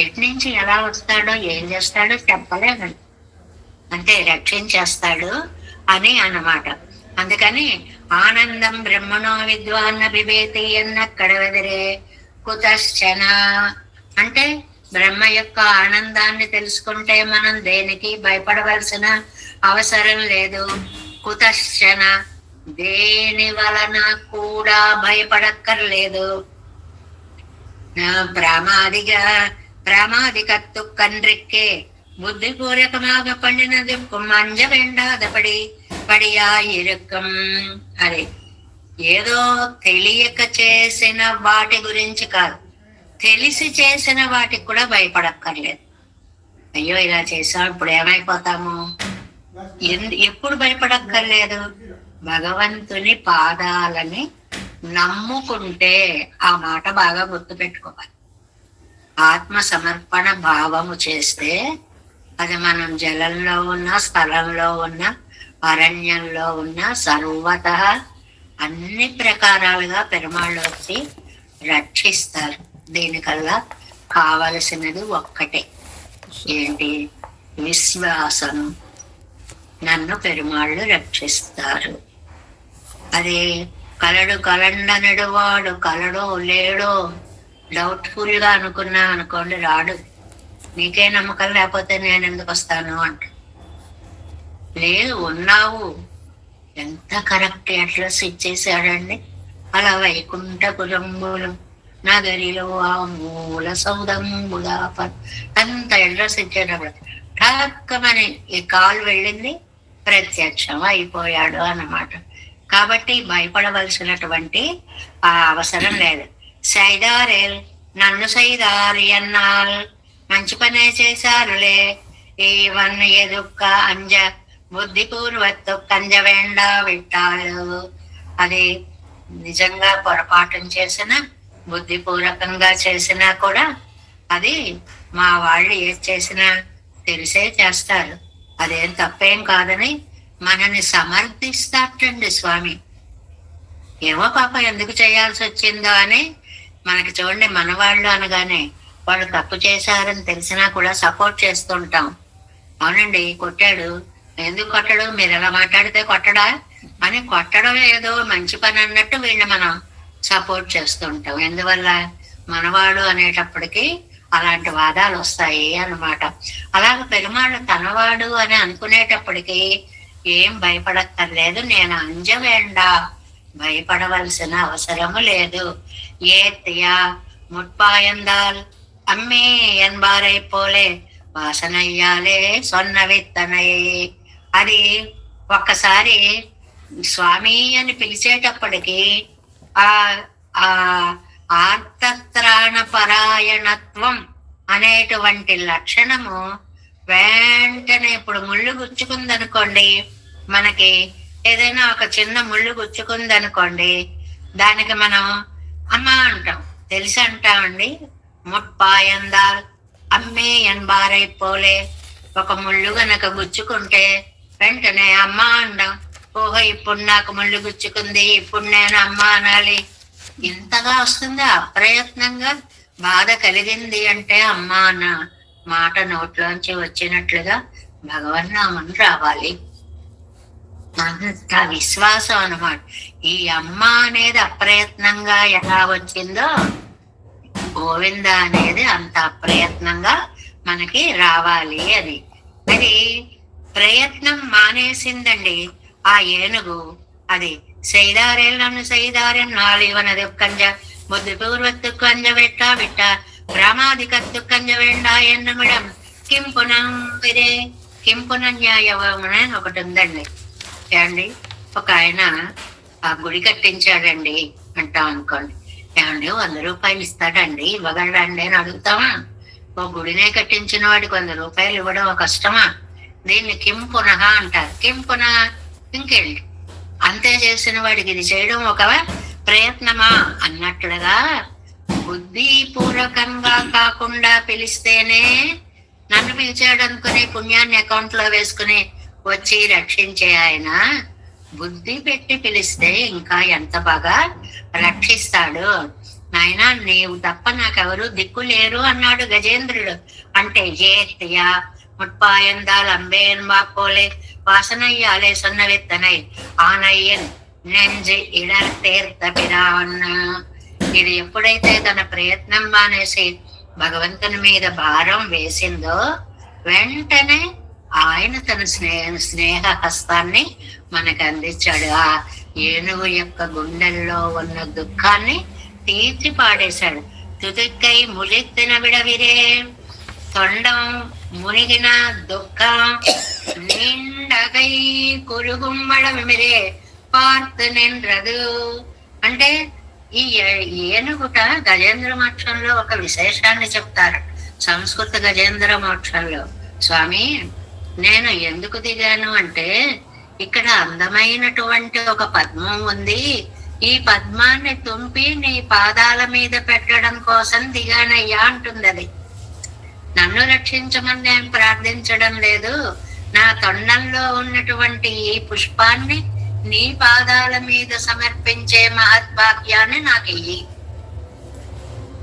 Speaker 1: ఎటు నుంచి ఎలా వస్తాడో ఏం చేస్తాడో చెప్పలేనండి, అంటే రక్షించేస్తాడు అని అన్నమాట. అందుకని ఆనందం బ్రహ్మణో విద్వాన్న బిభేతి అన్నక్కడ వెదిరే కుతశ్చన, అంటే బ్రహ్మ యొక్క ఆనందాన్ని తెలుసుకుంటే మనం దేనికి భయపడవలసిన అవసరం లేదు. కుతశ్చన, దేని వలన కూడా భయపడక్కర్లేదు. ప్రామాదికత్తు కన్రిక్కే புத்திபூர்வகமாக பண்ணினதுக்கும் அஞ்ச வேண்டாதபடி படியா இருக்கும். అది ఏదో తెలియక చేసిన వాటి గురించి కాదు, తెలిసి చేసిన వాటికి కూడా భయపడక్కర్లేదు. అయ్యో ఇలా చేసాం ఇప్పుడు ఏమైపోతాము, ఎప్పుడు భయపడక్కర్లేదు. భగవంతుని పాదాలని నమ్ముకుంటే, ఆ మాట బాగా గుర్తు పెట్టుకోవాలి. ఆత్మ సమర్పణ భావము చేస్తే అది మనం జలంలో ఉన్న, స్థలంలో ఉన్న, అరణ్యంలో ఉన్న సర్వత అన్ని ప్రకారాలుగా పెరుమాళ్ళు వచ్చి రక్షిస్తారు. దీనికల్లా కావలసినది ఒక్కటే, ఏంటి? విశ్వాసం. నన్ను పెరుమాళ్ళు రక్షిస్తారు. అది కలడు కలండనడు వాడు కలడో లేడో డౌట్ఫుల్ గా అనుకున్నా అనుకోండి, రాడు. నీకే నమ్మకం లేకపోతే నేను ఎందుకు వస్తాను అంట. లేదు, ఉన్నావు. ఎంత కరెక్ట్ అడ్రస్ ఇచ్చేసాడండి. అలా వైకుంఠపురంబులు నగరిలో ఆ మూల సౌదంబులా అంత అడ్రస్ ఇచ్చేటప్పుడు ఠక్కమని ఈ కాల్ వెళ్ళింది, ప్రత్యక్షం అయిపోయాడు అన్నమాట. కాబట్టి భయపడవలసినటువంటి ఆ అవసరం లేదు. సైదారేల్ నన్ను సైదారి అన్నాల్, మంచి పనే చేశారులే. ఏవన్ ఎదుక్క అంజ బుద్ధిపూర్వత్తు కంజ వేండా విట్టాలు. అది నిజంగా పొరపాటు చేసిన, బుద్ధిపూర్వకంగా చేసినా కూడా అది మా వాళ్ళు ఏది చేసినా తెలిసే చేస్తారు. అదేం తప్పేం కాదని మనని సమర్థిస్తాటండి స్వామి. ఏమో పాప ఎందుకు చేయాల్సి వచ్చిందో అని మనకి చూడండి, మనవాళ్ళు అనగానే వాళ్ళు తప్పు చేశారని తెలిసినా కూడా సపోర్ట్ చేస్తుంటాం. అవునండి, కొట్టాడు, ఎందుకు కొట్టడు, మీరు ఎలా మాట్లాడితే కొట్టడా అని కొట్టడం ఏదో మంచి పని అన్నట్టు వీళ్ళని మనం సపోర్ట్ చేస్తుంటాం. ఎందువల్ల మనవాడు అనేటప్పటికీ అలాంటి వాదాలు వస్తాయి అన్నమాట. అలాగే పెరుమాళ్ళు తనవాడు అని అనుకునేటప్పటికీ ఏం భయపడక్కర్లేదు. నేను అంజవేండా, భయపడవలసిన అవసరము లేదు. ఏత్యా ముట్పాయందాల్ అమ్మే ఎన్బారై పోలే వాసనయ్యాలే సొన్న విత్తనై. అది ఒక్కసారి స్వామి అని పిలిచేటప్పటికి ఆ ఆర్తత్రాణ పరాయణత్వం అనేటువంటి లక్షణము వెంటనే, ఇప్పుడు ముళ్ళు గుచ్చుకుందనుకోండి, మనకి ఏదైనా ఒక చిన్న ముళ్ళు గుచ్చుకుందనుకోండి, దానికి మనం అమ్మ అంటాం, తెలిసి అంటామండి. ముట్పాయందాల్ అమ్మే ఎన్బారై పోలే. ఒక ముళ్ళు గనక గుచ్చుకుంటే వెంటనే అమ్మ అంటాం. ఓహో, ఇప్పుడు నాకు ముళ్ళు గుచ్చుకుంది, ఇప్పుడు నేను అమ్మ అనాలి. ఇంతగా వస్తుంది అప్రయత్నంగా. బాధ కలిగింది అంటే అమ్మ అన్న మాట నోట్లోంచి వచ్చినట్లుగా భగవన్నామం రావాలి. అంత విశ్వాసం అన్నమాట. ఈ అమ్మ అనేది అప్రయత్నంగా ఎలా వచ్చిందో, గోవింద అనేది అంత అప్రయత్నంగా మనకి రావాలి. అది అది ప్రయత్నం మానేసిందండి ఆ ఏనుగు. అది செய்தாரெல்லாம் செய்தாரென் நாளிவனது கஞ்ச புத்தி பூர்வத்து கஞ்ச வெட்டா விட்டா பிரமாதிகத்து கஞ்ச వేండా ఎన్నమిడం కింపునం ఇదే కింపున న్యాయవం అని ఒకటి ఉందండి. ఏమండి, ఒక ఆయన ఆ గుడి కట్టించాడండి అంటాం అనుకోండి. ఏమండి 100 రూపాయలు ఇస్తాడండి, ఇవ్వగలడండి అని అడుగుతామా? ఓ గుడినే కట్టించిన వాడికి 100 రూపాయలు ఇవ్వడం కష్టమా? దీన్ని కింపునః అంటారు. కింపున ఇంకెళ్ళి అంతే చేసిన వాడికి ఇది చేయడం ఒక ప్రయత్నమా అన్నట్లుగా, బుద్ధిపూర్వకంగా కాకుండా పిలిస్తేనే నన్ను పిలిచాడు అనుకుని పుణ్యాన్ని అకౌంట్ లో వేసుకుని వచ్చి రక్షించే ఆయన, బుద్ధి పెట్టి పిలిస్తే ఇంకా ఎంత బాగా రక్షిస్తాడు. నాయనా, నీవు తప్ప నాకెవరు దిక్కు లేరు అన్నాడు గజేంద్రుడు. అంటే ఏత్యా ముట్పాయందాల్ అంబేన్ బాపోలే వాసనయ్యాలే సొన్న విత్తనై ఆనయ్యన్ నెంజి ఇడర్ తీర్థ పిరాన్న. ఇది ఎప్పుడైతే తన ప్రయత్నం మానేసి భగవంతుని మీద భారం వేసిందో, వెంటనే ఆయన తన స్నేహ హస్తాన్ని మనకు అందించాడు. ఆ ఏనుగు యొక్క గుండెల్లో ఉన్న దుఃఖాన్ని తీర్చి పాడేశాడు. తుదిక్కై ములెత్తిన విడవిరే తొండం మునిగిన దుఃఖం నిండగై కురుగుమ్మడ విమిరే పార్తు నిండ్రదు. అంటే ఈ ఏనుగుట గజేంద్ర మోక్షంలో ఒక విశేషాన్ని చెప్తారు. సంస్కృత గజేంద్ర మోక్షంలో, స్వామి నేను ఎందుకు దిగాను అంటే ఇక్కడ అందమైనటువంటి ఒక పద్మం ఉంది, ఈ పద్మాన్ని తుంపి నీ పాదాల మీద పెట్టడం కోసం దిగానయ్యా అంటుంది. అది నన్ను రక్షించమని నేను ప్రార్థించడం లేదు, నా తొండంలో ఉన్నటువంటి ఈ పుష్పాన్ని నీ పాదాల మీద సమర్పించే మహద్భాగ్యాన్ని నాకు ఇయ్యి.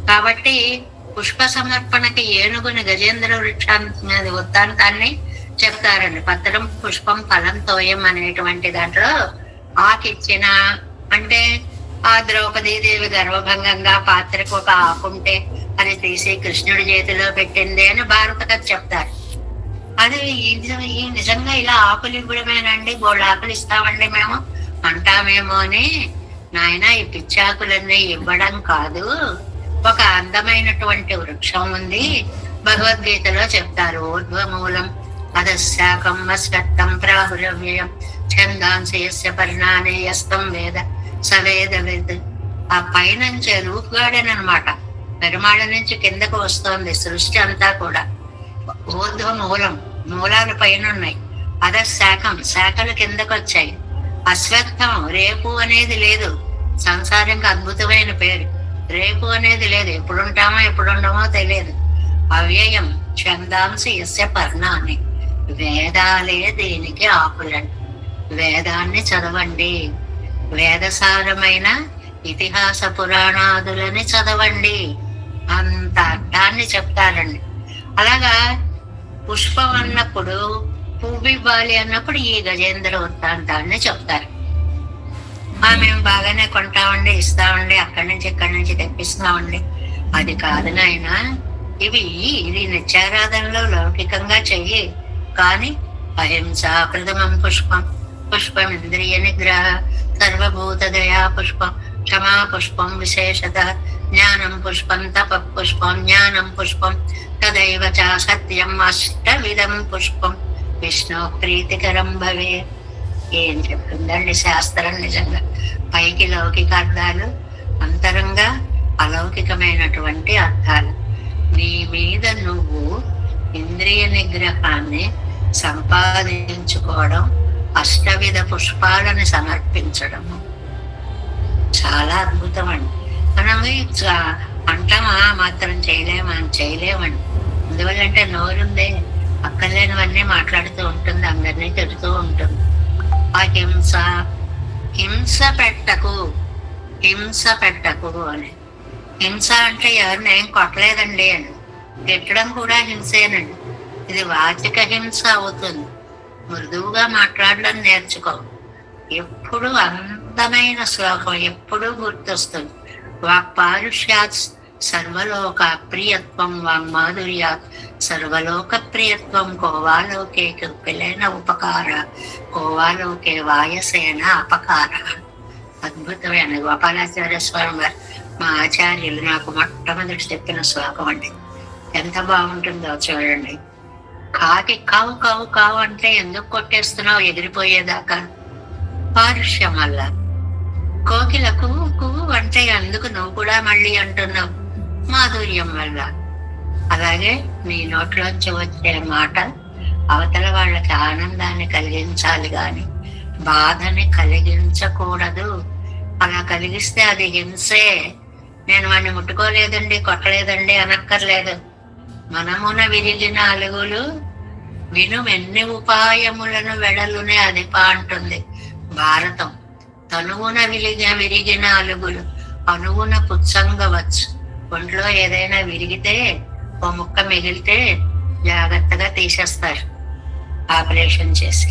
Speaker 1: కాబట్టి పుష్ప సమర్పణకి ఏనుగుని గజేంద్ర వృక్షాన్ని వృత్తాంతాన్ని చెప్తారండి. పత్రం పుష్పం ఫలం తోయం అనేటువంటి దాంట్లో ఆకిచ్చిన అంటే ఆ ద్రౌపదీదేవి గర్వభంగంగా పాత్రకు ఒక ఆకుంటే అది తీసి కృష్ణుడి చేతిలో పెట్టింది అని భారత కథ చెప్తారు. అది ఈ నిజంగా ఇలా ఆకులు ఇవ్వడమేనండి, బోళ్ళు ఆకులు ఇస్తామండి మేము అంటామేమో అని. నాయన ఈ పిచ్చాకులన్నీ ఇవ్వడం కాదు, ఒక అందమైనటువంటి వృక్షం ఉంది. భగవద్గీతలో చెప్తారు, ఊర్ధ్వమూలం అధశాఖం అశ్వత్థం ప్రాహురవ్యయం ఛందాంసి యస్య పరిణానే యస్తం వేద సవేద వేద. ఆ పైనుంచి రూఫ్ గార్డెన్ అనమాట, పెరుమాళ నుంచి కిందకు వస్తోంది సృష్టి అంతా కూడా. ఊర్ధ్వ మూలం, మూలాలు పైన ఉన్నాయి. అధశాఖం, శాఖలు కిందకు వచ్చాయి. అశ్వత్థం, రేపు అనేది లేదు. సంసారంకి అద్భుతమైన పేరు. రేపు అనేది లేదు, ఎప్పుడుంటామో ఎప్పుడుండమో తెలియదు. అవ్యయం ఛందాంసి యస్య పర్ణాన్ని, వేదాలే దీనికి ఆకులండి. వేదాన్ని చదవండి, వేదసారమైన ఇతిహాస పురాణాదులని చదవండి, అంత అర్థాన్ని చెప్తారండి. అలాగా పుష్పం అన్నప్పుడు, పువ్వు ఇవ్వాలి అన్నప్పుడు ఈ గజేంద్ర వృత్తాంతాన్ని చెప్తారు. మేము బాగానే కొంటామండి, ఇస్తామండి, అక్కడి నుంచి ఇక్కడి నుంచి తెప్పిస్తామండి. అది కాదు నాయన, ఇది నిత్యారాధనలో లౌకికంగా చెయ్యి. కానీ అహింస ప్రథమం పుష్పం, పుష్పం ఇంద్రియ నిగ్రహ, సర్వభూత దయా పుష్పం, క్షమా పుష్పం విశేషత, జ్ఞానం పుష్పం తప పుష్పం, జ్ఞానం పుష్పం తదైవ చ సత్యం అష్టవిధం పుష్పం విష్ణు ప్రీతికరం భవే. ఏం చెప్తుందండి శాస్త్రం నిజంగా. పైకి లౌకిక అర్థాలు, అంతరంగా అలౌకికమైనటువంటి అర్థాలు. నీ మీద నువ్వు ఇంద్రియ నిగ్రహాన్ని సంపాదించుకోవడం, అష్టవిధ పుష్పాలను సమర్పించడము చాలా అద్భుతం అండి. మనం అంటామా మాత్రం చేయలేమండి. ఎందువల్లంటే నోరుందే, అక్కర్లేనివన్నీ మాట్లాడుతూ ఉంటుంది, అందరినీ తిడుతూ ఉంటుంది. ఆ హింస పెట్టకు అని. హింస అంటే ఎవరిని ఏం కొట్టలేదండి అని. తిట్టడం కూడా హింసేనండి. ఇది వాచిక హింస అవుతుంది. మృదువుగా మాట్లాడడం నేర్చుకో. ఎప్పుడు అందమైన శ్లోకం ఎప్పుడూ గుర్తొస్తుంది. వాక్పారుష్యాత్ సర్వలోక ప్రియత్వం, వాంగ్మాధుర్యాత్ సర్వలోక ప్రియత్వం, కోవాలోకే కృపిలేన ఉపకార, కోవాలోకే వాయసేన అపకార. అద్భుతమైన గోపాలాచార్య స్వామి గారు, మా ఆచార్యులు నాకు మొట్టమొదటి చెప్పిన శ్లోకం అండి. ఎంత బాగుంటుందో చూడండి. కాకి కావు కావు కావు అంటే ఎందుకు కొట్టేస్తున్నావు ఎగిరిపోయేదాకా? పారుష్యం వల్ల. కోకిల కువ్వు కువ్వు అంటే ఎందుకు నువ్వు కూడా మళ్ళీ అంటున్నావు? మాధుర్యం వల్ల. అలాగే నీ నోట్లోంచి వచ్చే మాట అవతల వాళ్ళకి ఆనందాన్ని కలిగించాలి గాని బాధని కలిగించకూడదు. అలా కలిగిస్తే అది హింసే. నేను వాడిని ముట్టుకోలేదండి, కొట్టలేదండి అనక్కర్లేదు. మనమున విరిగిన అలుగులు వినుమెన్ని ఉపాయములను వెడలునే అదిపా అంటుంది భారతం. తనువున విరిగిన అలుగులు అనువున పుచ్చంగవచ్చు. ఒంట్లో ఏదైనా విరిగితే, ఓ ముక్క మిగిలితే జాగ్రత్తగా తీసేస్తారు ఆపరేషన్ చేసి.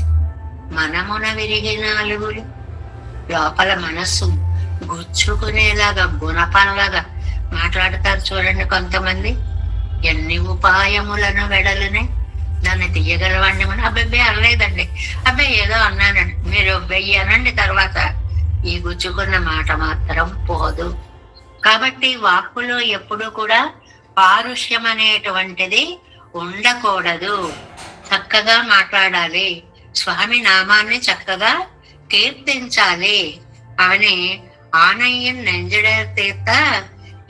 Speaker 1: మనమున విరిగిన అలుగులు లోపల మనస్సు గుచ్చుకునేలాగా గుణపంలాగా మాట్లాడతారు చూడండి కొంతమంది. ఎన్ని ఉపాయములను వెడలునే దాన్ని తీయగలవండి. మనం అబ్బాయి అనలేదండి, అబ్బాయి ఏదో అన్నానండి, మీరు వెయ్యి అనండి, తర్వాత ఈ గుచ్చుకున్న మాట మాత్రం పోదు. కాబట్టి వాక్కులో ఎప్పుడు కూడా పారుష్యం అనేటువంటిది ఉండకూడదు. చక్కగా మాట్లాడాలి, స్వామి నామాన్ని చక్కగా కీర్తించాలి అని ஆணையின் நெஞ்சிடர் தீர்த்த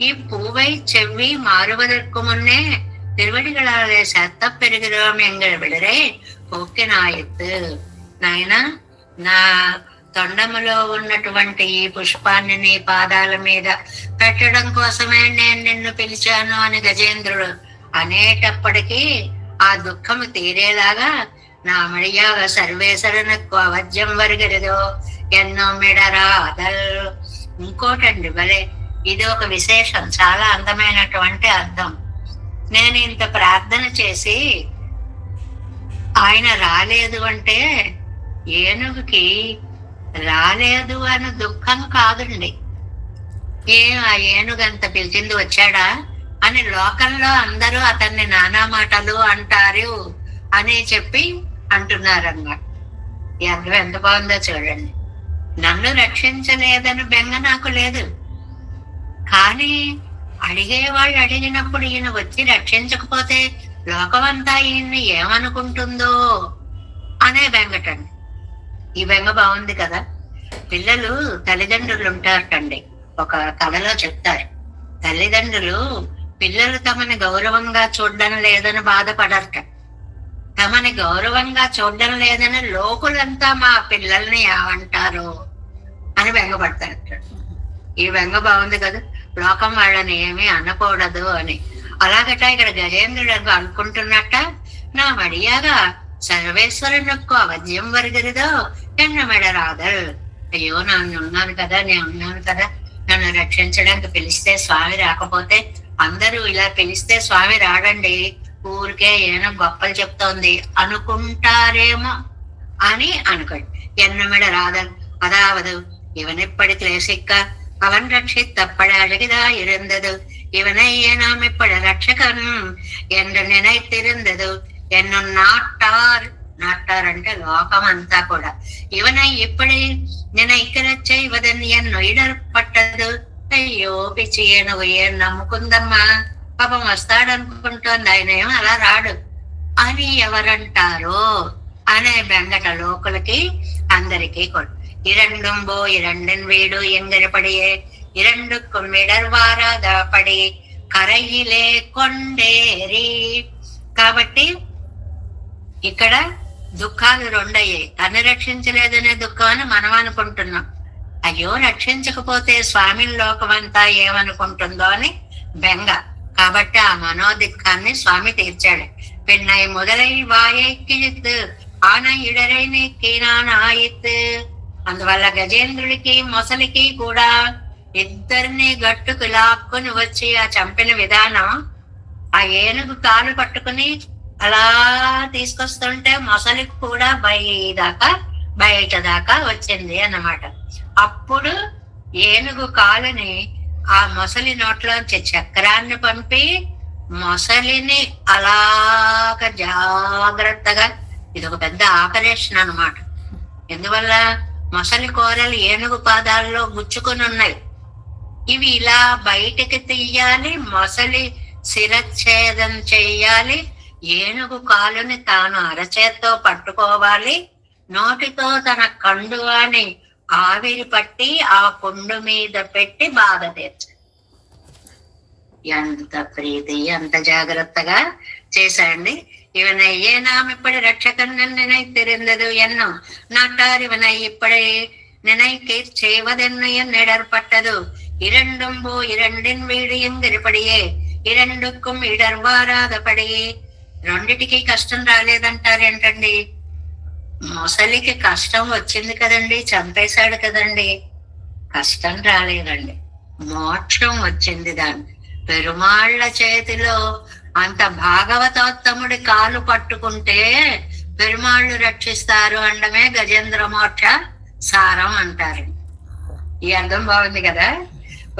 Speaker 1: இப்பூவை செவ்வி மாறுவதற்கு முன்னே திருவடிகளாலே சத்தப் பெறுகிறோம் எங்கள் విడరే పోక్కినాయత్తు. నాయన, నా తొండములో ఉన్నటువంటి ఈ పుష్పాన్ని నీ పాదాల మీద పెట్టడం కోసమే నేను నిన్ను పిలిచాను అని గజేంద్రుడు అనేటప్పటికీ ఆ దుఃఖము తీరేలాగా నా మడియాగ సర్వేశ్వరనకు అవధ్యం వరగరదో ఎన్నో మిడరా అదల్. ఇంకోటండి భలే, ఇది ఒక విశేషం, చాలా అందమైనటువంటి అర్థం. నేను ఇంత ప్రార్థన చేసి ఆయన రాలేదు అంటే ఏనుగుకి రాలేదు అని దుఃఖం కాదండి. ఆ ఏనుగు అంత పిలిచింది వచ్చాడా అని లోకంలో అందరూ అతన్ని నానా మాటలు అంటారు అని చెప్పి అంటున్నారన్నమాట. ఈ అర్థం ఎంత బాగుందో చూడండి. నన్ను రక్షించలేదని బెంగ నాకు లేదు, కానీ అడిగేవాళ్ళు అడిగినప్పుడు ఈయన వచ్చి రక్షించకపోతే లోకమంతా ఈయన్ని ఏమనుకుంటుందో అనే బెంగటండి. ఈ బెంగ బాగుంది కదా. పిల్లలు తల్లిదండ్రులు ఉంటారటండి, ఒక కథలో చెప్తారు. తల్లిదండ్రులు పిల్లలు తమని గౌరవంగా చూడడం లేదని బాధపడరట. తమని గౌరవంగా చూడడం లేదని లోకులంతా మా పిల్లల్ని ఏమంటారు అని బెంగపడతారట. ఈ బెంగ బాగుంది కదా, లోకం వాళ్ళని ఏమీ అనకూడదు అని. అలాగట ఇక్కడ గజేంద్రుడు అనుకుంటున్నట్ట, నా మడియాగా సర్వేశ్వరునకు అవధ్యం వరగరిదో ఎన్న మెడరాదల్. అయ్యో, నేను ఉన్నాను కదా, నన్ను రక్షించడానికి పిలిస్తే స్వామి రాకపోతే, అందరూ ఇలా పిలిస్తే స్వామి రాడండి, ఊరికే ఏమో గొప్పలు చెప్తోంది అనుకుంటారేమో అని అనుకోండి. ఎన్నమిడ రాదల్ అదావదు ఇవనెప్పటి క్లేశిక్క அவன் ரட்சித்தப்பட அழகிதா இருந்தது இவனை நாம் இப்படி ரட்சகன் என்று நினைத்திருந்தது என்னும் நாட்டார் అంటే లోకం అంతా కూడా ఇవనై ఇప్పుడే నినైకరచ్ చేయవదని ఎన్నో ఇడర్పట్టదు. అయ్యో పిచ్చి ఏనుగు ఏం నమ్ముకుందమ్మా, పాపం వస్తాడనుకుంటోంది, ఆయన ఏమో అలా రాడు అని ఎవరంటారో అనే బెంగట లోకులకి అందరికీ కూడా. இரண்டும் இரண்டின் வீடு எங்கனபடியே இரண்டுக்கும் இடர்வாరాదపడి కరయిలే కొండేరి. కాబట్టి ఇక్కడ దుఃఖాలు రెండయ్యాయి. తను రక్షించలేదనే దుఃఖం అని మనం అనుకుంటున్నాం. అయ్యో, రక్షించకపోతే స్వామి లోకమంతా ఏమనుకుంటుందో అని బెంగ. కాబట్టి ఆ మనోదుఃఖాన్ని స్వామి తీర్చాడు. పిన్నై మొదలై వాయై కిజిత్ ఆన ఇడరై నీకినానాయిత్. అందువల్ల గజేంద్రుడికి మొసలికి కూడా ఇద్దరిని గట్టుకు లాక్కుని వచ్చి ఆ చంపిన విధానం, ఆ ఏనుగు కాలు పట్టుకుని అలా తీసుకొస్తుంటే మొసలికి కూడా బయట దాకా వచ్చింది అన్నమాట. అప్పుడు ఏనుగు కాలుని ఆ మొసలి నోట్లోంచి చక్రాన్ని పంపి మొసలిని అలాగ జాగ్రత్తగా, ఇది ఒక పెద్ద ఆపరేషన్ అన్నమాట. ఎందువల్ల మొసలి కూరలు ఏనుగు పాదాల్లో గుచ్చుకుని ఉన్నాయి. ఇవి ఇలా బయటికి తీయాలి, మొసలి శిరచ్ఛేదం చెయ్యాలి, ఏనుగు కాలుని తాను అరచేత్తో పట్టుకోవాలి, నోటితో తన కండువాని ఆవిరి పట్టి ఆ పుండు మీద పెట్టి బాధ తీర్చాలి. ఎంత ప్రీతి, ఎంత జాగ్రత్తగా చేశాండి. இவனை ஏனாம் இப்படி ரட்சகன் நினைத்திருந்தது என்னும் நாட்டார் இவனை இப்படி நினைக்க செய்வதென்னு என்னிடர்பட்டது. இரண்டும் இரண்டின் வீடு எங்கிருపడియే இரண்டுக்கும் இடர்వారాదపడి. రెండిటికి కష్టం రాలేదంటారేంటండి? మొసలికి కష్టం వచ్చింది కదండి, చంపేశాడు కదండి. కష్టం రాలేదండి, మోక్షం వచ్చింది. దాన్ని పెరుమాళ్ల చేతిలో అంత భాగవతోత్తముడి కాలు పట్టుకుంటే పెరుమాళ్ళు రక్షిస్తారు అనడమే గజేంద్ర మోక్ష సారం అంటారు. ఈ అర్థం బాగుంది కదా.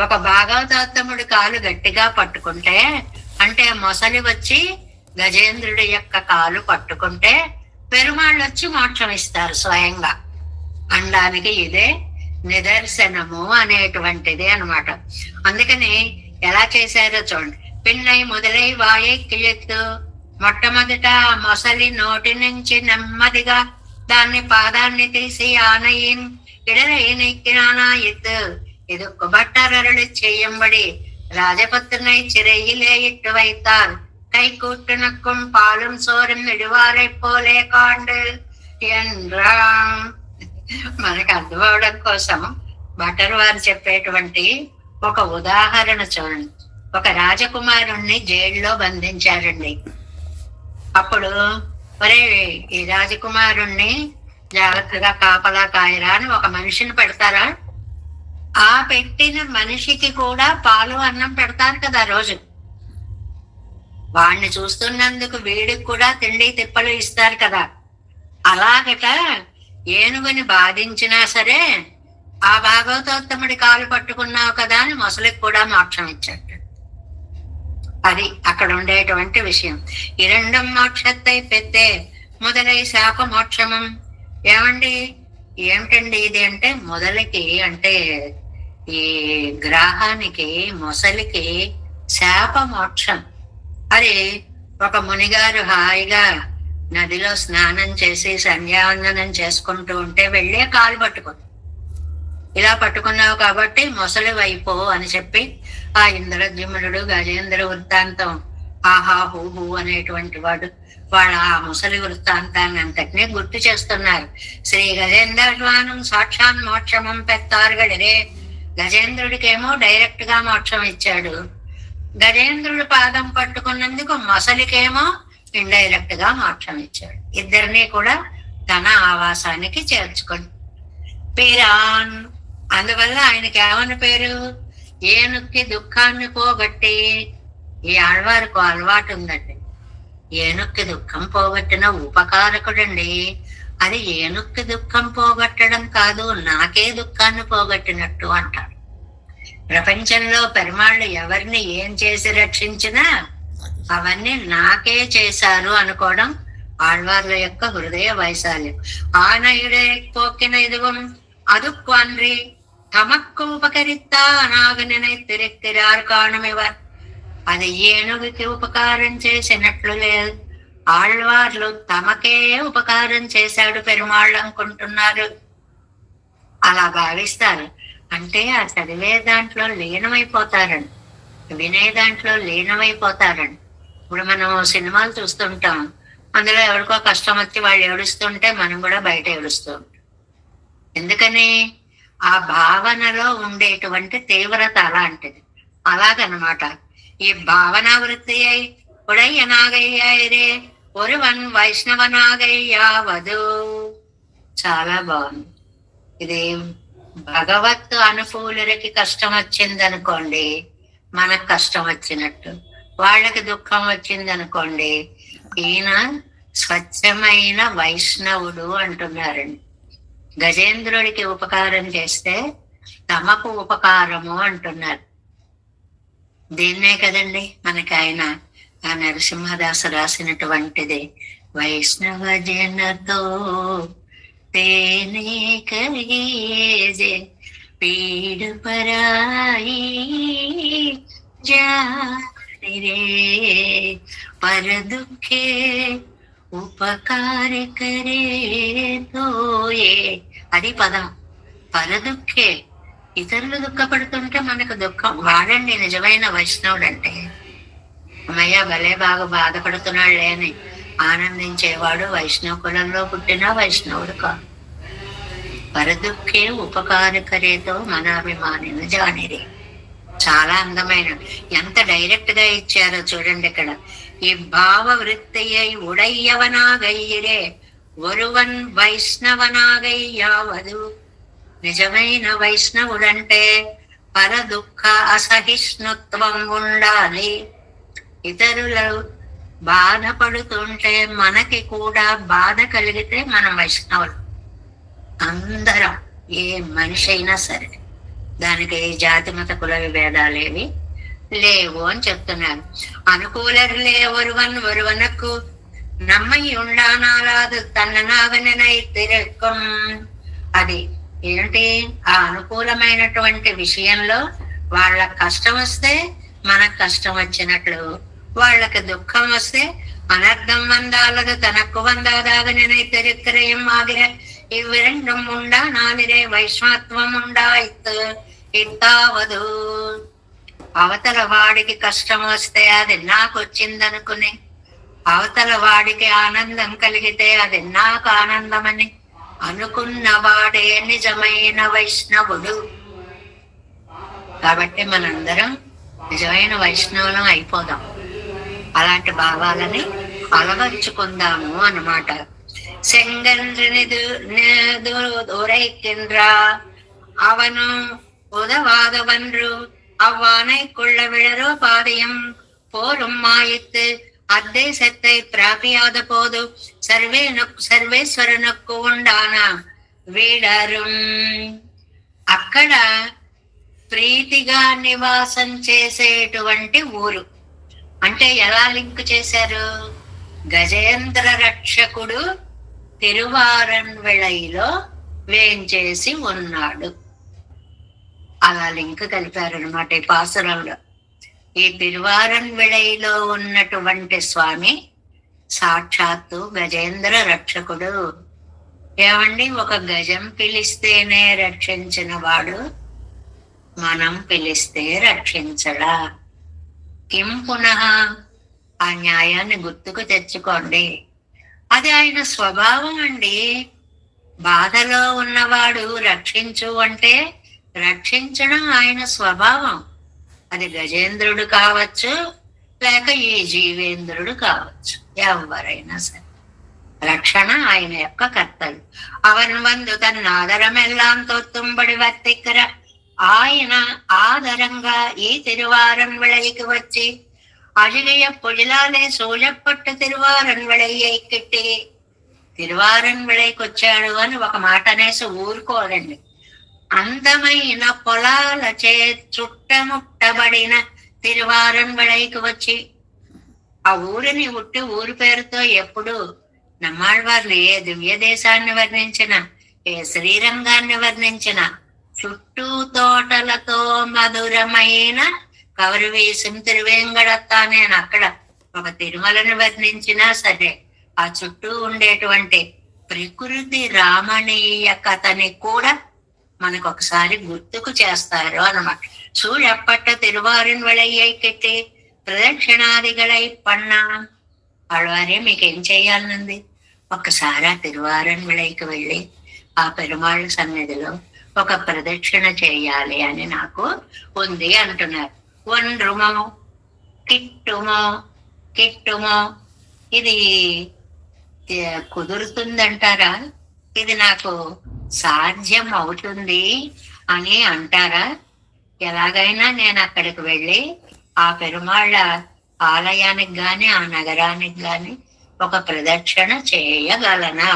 Speaker 1: ఒక భాగవతోత్తముడి కాలు గట్టిగా పట్టుకుంటే, అంటే మొసలి వచ్చి గజేంద్రుడి యొక్క కాలు పట్టుకుంటే పెరుమాళ్ళు వచ్చి మోక్షం ఇస్తారు స్వయంగా అనడానికి ఇదే నిదర్శనము అనేటువంటిది అన్నమాట. అందుకని ఎలా చేశారో చూడండి. పిన్నై మొదలై వాయై కిళిత్తు మొట్టమొదట మొసలి నోటి నుంచి నెమ్మదిగా దాన్ని పాదాన్ని తీసి ఆనయిన్ ഇടനയിനാനായിത്ത് ഇത് കുബട്ടരരുളി ചെയ്യുമ്പടി രാജപുത്രനെ ചിറയിലെ ഇട്ട് വയ്ത്താൽ കൈക്കൂട്ടിനക്കും പാലും സോരും ഇടുവാരെ പോലെ കാണ്ട് என்றாం. మనకు అర్థమవడం కోసం భట్టర్ వారు చెప్పేటువంటి ఒక ఉదాహరణ చూడండి. ఒక రాజకుమారుణ్ణి జైల్లో బంధించారండి. అప్పుడు ఒరే, ఈ రాజకుమారుణ్ణి జాగ్రత్తగా కాపలా కాయరా అని ఒక మనిషిని పెడతారా? ఆ పెట్టిన మనిషికి కూడా పాలు అన్నం పెడతారు కదా రోజు. వాడిని చూస్తున్నందుకు వీడికి కూడా తిండి తిప్పలు ఇస్తారు కదా. అలాగట ఏనుగుని బాధించినా సరే ఆ భాగవతోత్తముడి కాలు పట్టుకున్నావు కదా అని మొసలికి కూడా మోక్షం ఇచ్చాడు. అది అక్కడ ఉండేటువంటి విషయం. ఈ రెండం మోక్షత్తై పెద్దే మొదలై శాప మోక్షమం. ఏమండి, ఏమిటండి ఇది అంటే, మొదలకి అంటే ఈ గ్రహానికి మొసలికి శాప మోక్షం. అది ఒక మునిగారు హాయిగా నదిలో స్నానం చేసి సంధ్యావందనం చేసుకుంటూ ఉంటే వెళ్ళే కాలు పట్టుకుంది. ఇలా పట్టుకున్నావు కాబట్టి మొసలి వైపు అని చెప్పి ఆ ఇంద్రద్యుమ్నుడు గజేంద్ర వృత్తాంతం ఆహా హూ అనేటువంటి వాడు వాళ్ళ ఆ ముసలి వృత్తాంతాన్ని అంతటినీ గుర్తు చేస్తున్నారు. శ్రీ గజేంద్రవానం సాక్షాన్ మోక్షమం పెత్తారుగడిరే. గజేంద్రుడికేమో డైరెక్ట్ గా మోక్షం ఇచ్చాడు. గజేంద్రుడి పాదం పట్టుకున్నందుకు మొసలికేమో ఇండైరెక్ట్ గా మోక్షం ఇచ్చాడు. ఇద్దరిని కూడా తన ఆవాసానికి చేర్చుకొని పేరాన్. అందువల్ల ఆయనకి ఏమన్న పేరు? ఏనుక్కి దుఃఖాన్ని పోగొట్టి. ఈ ఆళ్వారికి అలవాటు ఉందండి, ఏనుక్కి దుఃఖం పోగొట్టిన ఉపకారకుడండి. అది ఏనుక్కి దుఃఖం పోగొట్టడం కాదు, నాకే దుఃఖాన్ని పోగొట్టినట్టు అంటారు. ప్రపంచంలో పెరుమాళ్ళు ఎవరిని ఏం చేసి రక్షించినా అవన్నీ నాకే చేశారు అనుకోవడం ఆళ్వార్ల యొక్క హృదయ వైశాల్యం. ఆనయుడే పోకిన ఇదిగం അതുക്വാൻറി തമക്ക് ഉപകരിത്താ అనాగనై తిరిక్తిరారు కాణమివర్. అది ఏనుగుకి ఉపకారం చేసినట్లు లేదు, ఆళ్వార్లు తమకే ఉపకారం చేశాడు పెరుమాళ్ళు అనుకుంటున్నారు. అలా భావిస్తారు. అంటే ఆ చదివే దాంట్లో లీనమైపోతారండి, వినే దాంట్లో లీనమైపోతారండి. ఇప్పుడు మనం సినిమాలు చూస్తుంటాం, అందులో ఎవరికో కష్టం వచ్చి వాళ్ళు ఏడుస్తుంటే మనం కూడా బయట ఏడుస్తూ ఉంటాం. ఎందుకని? ఆ భావనలో ఉండేటువంటి తీవ్రత అలాంటిది. అలాగనమాట. ఈ భావన వృత్తి అయి ఉడయ్యనాగయ్యారే ఒరువన్ వైష్ణవనాగయ్యావదు. చాలా బాగుంది ఇది. భగవత్ అనుకూలులకి కష్టం వచ్చింది అనుకోండి, మనకు కష్టం వచ్చినట్టు. వాళ్ళకి దుఃఖం వచ్చింది అనుకోండి, ఈయన స్వచ్ఛమైన వైష్ణవుడు అంటున్నారండి. గజేంద్రుడికి ఉపకారం చేస్తే తమకు ఉపకారము అంటున్నారు. దీన్నే కదండి మనకి ఆయన ఆ నరసింహదాసు రాసినటువంటిది. వైష్ణవ జనతో తేనే కరిగే పీడు పరాయి జానిరే పర దుఃఖే ఉపకార కరే తోయే. అది పదం. పరదుఃఖే, ఇతరులు దుఃఖపడుతుంటే మనకు దుఃఖం. వాడండి నిజమైన వైష్ణవుడు అంటే. అమ్మయ్య భలే బాగా బాధపడుతున్నాడులే అని ఆనందించేవాడు వైష్ణవ కులంలో పుట్టిన వైష్ణవుడు కాదు. పరదుఃఖే ఉపకారకరేతో మనాభిమానిని జానిరే. చాలా అందమైన, ఎంత డైరెక్ట్ గా ఇచ్చారో చూడండి ఇక్కడ. ఈ భావ వృత్తియై ఉడయ్యవనాగయ్యరే ఒరువన్ వైష్ణవనాగయ్యావదు. నిజమైన వైష్ణవుడంటే పర దుఃఖ అసహిష్ణుత్వం ఉండాలి. ఇతరులు బాధపడుతుంటే మనకి కూడా బాధ కలిగితే మనం వైష్ణవులు. అందరం, ఏ మనిషి అయినా సరే, దానికి జాతి మత కుల విభేదాలేవి లేవు అని చెప్తున్నారు. అనుకూలరులే ఒరువనకు నమ్మై ఉండానాలాదు తన్ననాగనై తిరక్కం. అది ఏంటి? ఆ అనుకూలమైనటువంటి విషయంలో వాళ్ళ కష్టం వస్తే మనకు కష్టం వచ్చినట్లు, వాళ్ళకి దుఃఖం వస్తే அனர்த்தம் வந்தாலது தனக்கு வந்தாதாக நினைத்திருக்கிறேன் ஆகிற இவ்விரண்டும் உண்டா நாளிலே వైశ్వాత్వం ఉండాయిత్ ఇత్తావదు. అవతల వాడికి కష్టం వస్తే అది నాకు వచ్చిందనుకుని, అవతల వాడికి ఆనందం కలిగితే అది నాకు ఆనందమని అనుకున్నవాడే నిజమైన వైష్ణవుడు. కాబట్టి మనందరం నిజమైన వైష్ణవులం అయిపోదాం. అలాంటి భావాలని అలవర్చుకుందాము అన్నమాట. செங்கன்று உரைக்கின்றா அவனு உதவாதவன்று அவ்வானை கொள்ள விழரோ பாதையும் போரும் மாயித்து అద్దేశத்தை ప్రాపియాద పోదు సర్వేశ్వరునకు ఉండాన వీడరు. అక్కడ ప్రీతిగా నివాసం చేసేటువంటి ఊరు అంటే ఎలా లింక్ చేశారు? గజేంద్ర రక్షకుడు తిరువారన్విళైలో వేంచేసి ఉన్నాడు. అలా లింక్ కలిపారనమాట ఈ పాసురంలో. ఈ తిరువారన్విళైలో ఉన్నటువంటి స్వామి సాక్షాత్తు గజేంద్ర రక్షకుడు. ఏమండి, ఒక గజం పిలిస్తేనే రక్షించిన వాడు మనం పిలిస్తే రక్షించడా? కిం పునః, ఆ న్యాయాన్ని గుర్తుకు తెచ్చుకోండి. అది ఆయన స్వభావం అండి. బాధలో ఉన్నవాడు రక్షించు అంటే రక్షించడం ఆయన స్వభావం. అది గజేంద్రుడు కావచ్చు, లేక ఈ జీవేంద్రుడు కావచ్చు, ఎవరైనా సరే రక్షణ ఆయన యొక్క కర్తవ్యం. అవన్ వందు తన ఆదరమెల్లాం తొత్తుంబడి వర్తిక్కర. ఆయన ఆదరంగా ఈ తిరువారన్విళైకి వచ్చి అజిలియ పొజిలాలే సూజప్పట్టు తిరువారన్విళయ్యై కిట్టి తిరువారన్విళైకి వచ్చాడు అని ఒక మాట అనేసి ఊరుకోదండి. అందమైన పొలాలచే చుట్టముట్టబడిన తిరువారన్విళైకి వచ్చి ఆ ఊరిని ఉట్టి ఊరి పేరుతో ఎప్పుడు నమ్మాళ్వార్లు ఏ దివ్య దేశాన్ని వర్ణించిన, ఏ శ్రీరంగాన్ని వర్ణించిన, చుట్టూ తోటలతో మధురమైన కవరు వేసిన తిరువేంగడత్తానే అక్కడ ఒక తిరుమలను వర్ణించినా సరే ఆ చుట్టూ ఉండేటువంటి ప్రకృతి రామణీయ కథని కూడా మనకు ఒకసారి గుర్తుకు చేస్తారు అన్నమాట. సూழப்பட்ட తిరువారన్విళయ్యై కెట్టి ప్రదక్షిణాదిగళై పన్నా. ఆడవారే మీకేం చేయాలనుంది? ఒక్కసారి ఆ తిరువారన్విళైకి వెళ్ళి ఆ పెరుమాళ్ళ సన్నిధిలో ఒక ప్రదక్షిణ చేయాలి అని నాకు ఉంది అంటున్నారు. ఒండ్రుమో కిట్టుమో కిట్టుమో ఇది కుదురుతుందంటారా? ఇది నాకు సాధ్యం అవుతుంది అని అంటారా? ఎలాగైనా నేను అక్కడికి వెళ్ళి ఆ పెరుమాళ్ళ ఆలయానికి గాని ఆ నగరానికి గాని ఒక ప్రదక్షిణ చేయగలనా?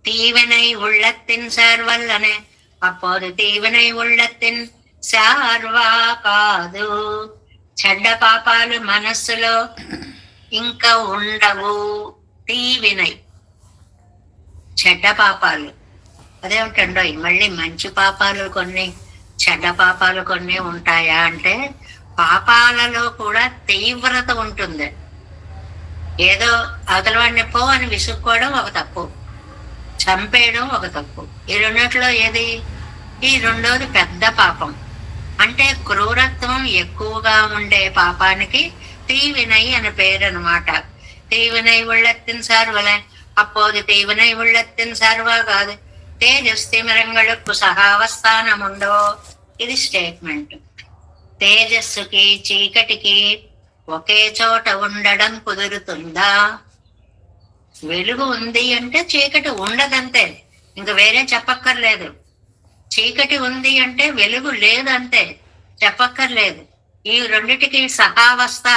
Speaker 1: తీవెనై ఉళ్ళత్తిన్ సార్వల్లనే అప్పుడు తీవెనై ఉళ్ళత్తిన్ సార్వా కాదు. చెడ్డ పాపాలు మనస్సులో ఇంకా ఉండవు. తీవినై చెడ్డ పాపాలు అదేమిటండో, మళ్ళీ మంచి పాపాలు కొన్ని చెడ్డ పాపాలు కొన్ని ఉంటాయా అంటే పాపాలలో కూడా తీవ్రత ఉంటుంది. ఏదో అవతల వాడిని పో అని విసుక్కోవడం ఒక తప్పు, చంపేయడం ఒక తప్పు. ఈ రెండిట్లో ఏది? ఈ రెండోది పెద్ద పాపం. అంటే క్రూరత్వం ఎక్కువగా ఉండే పాపానికి తీవినై అని పేరు అనమాట. తీవినై ఉళ్ళత్తిన్ సార్వలే అప్పోది తీవినై ఉళ్ళత్తిన్ సార్వాగాదు తేజస్తిమిరంగళకు సహావస్థానముండో. ఇది స్టేట్మెంట్. తేజస్సుకి చీకటికి ఒకే చోట ఉండడం కుదురుతుందా? వెలుగు ఉంది అంటే చీకటి ఉండదంతే, ఇంక వేరే చెప్పక్కర్లేదు. చీకటి ఉంది అంటే వెలుగు లేదంతే, చెప్పక్కర్లేదు. ఈ రెండిటికి సహావస్థ,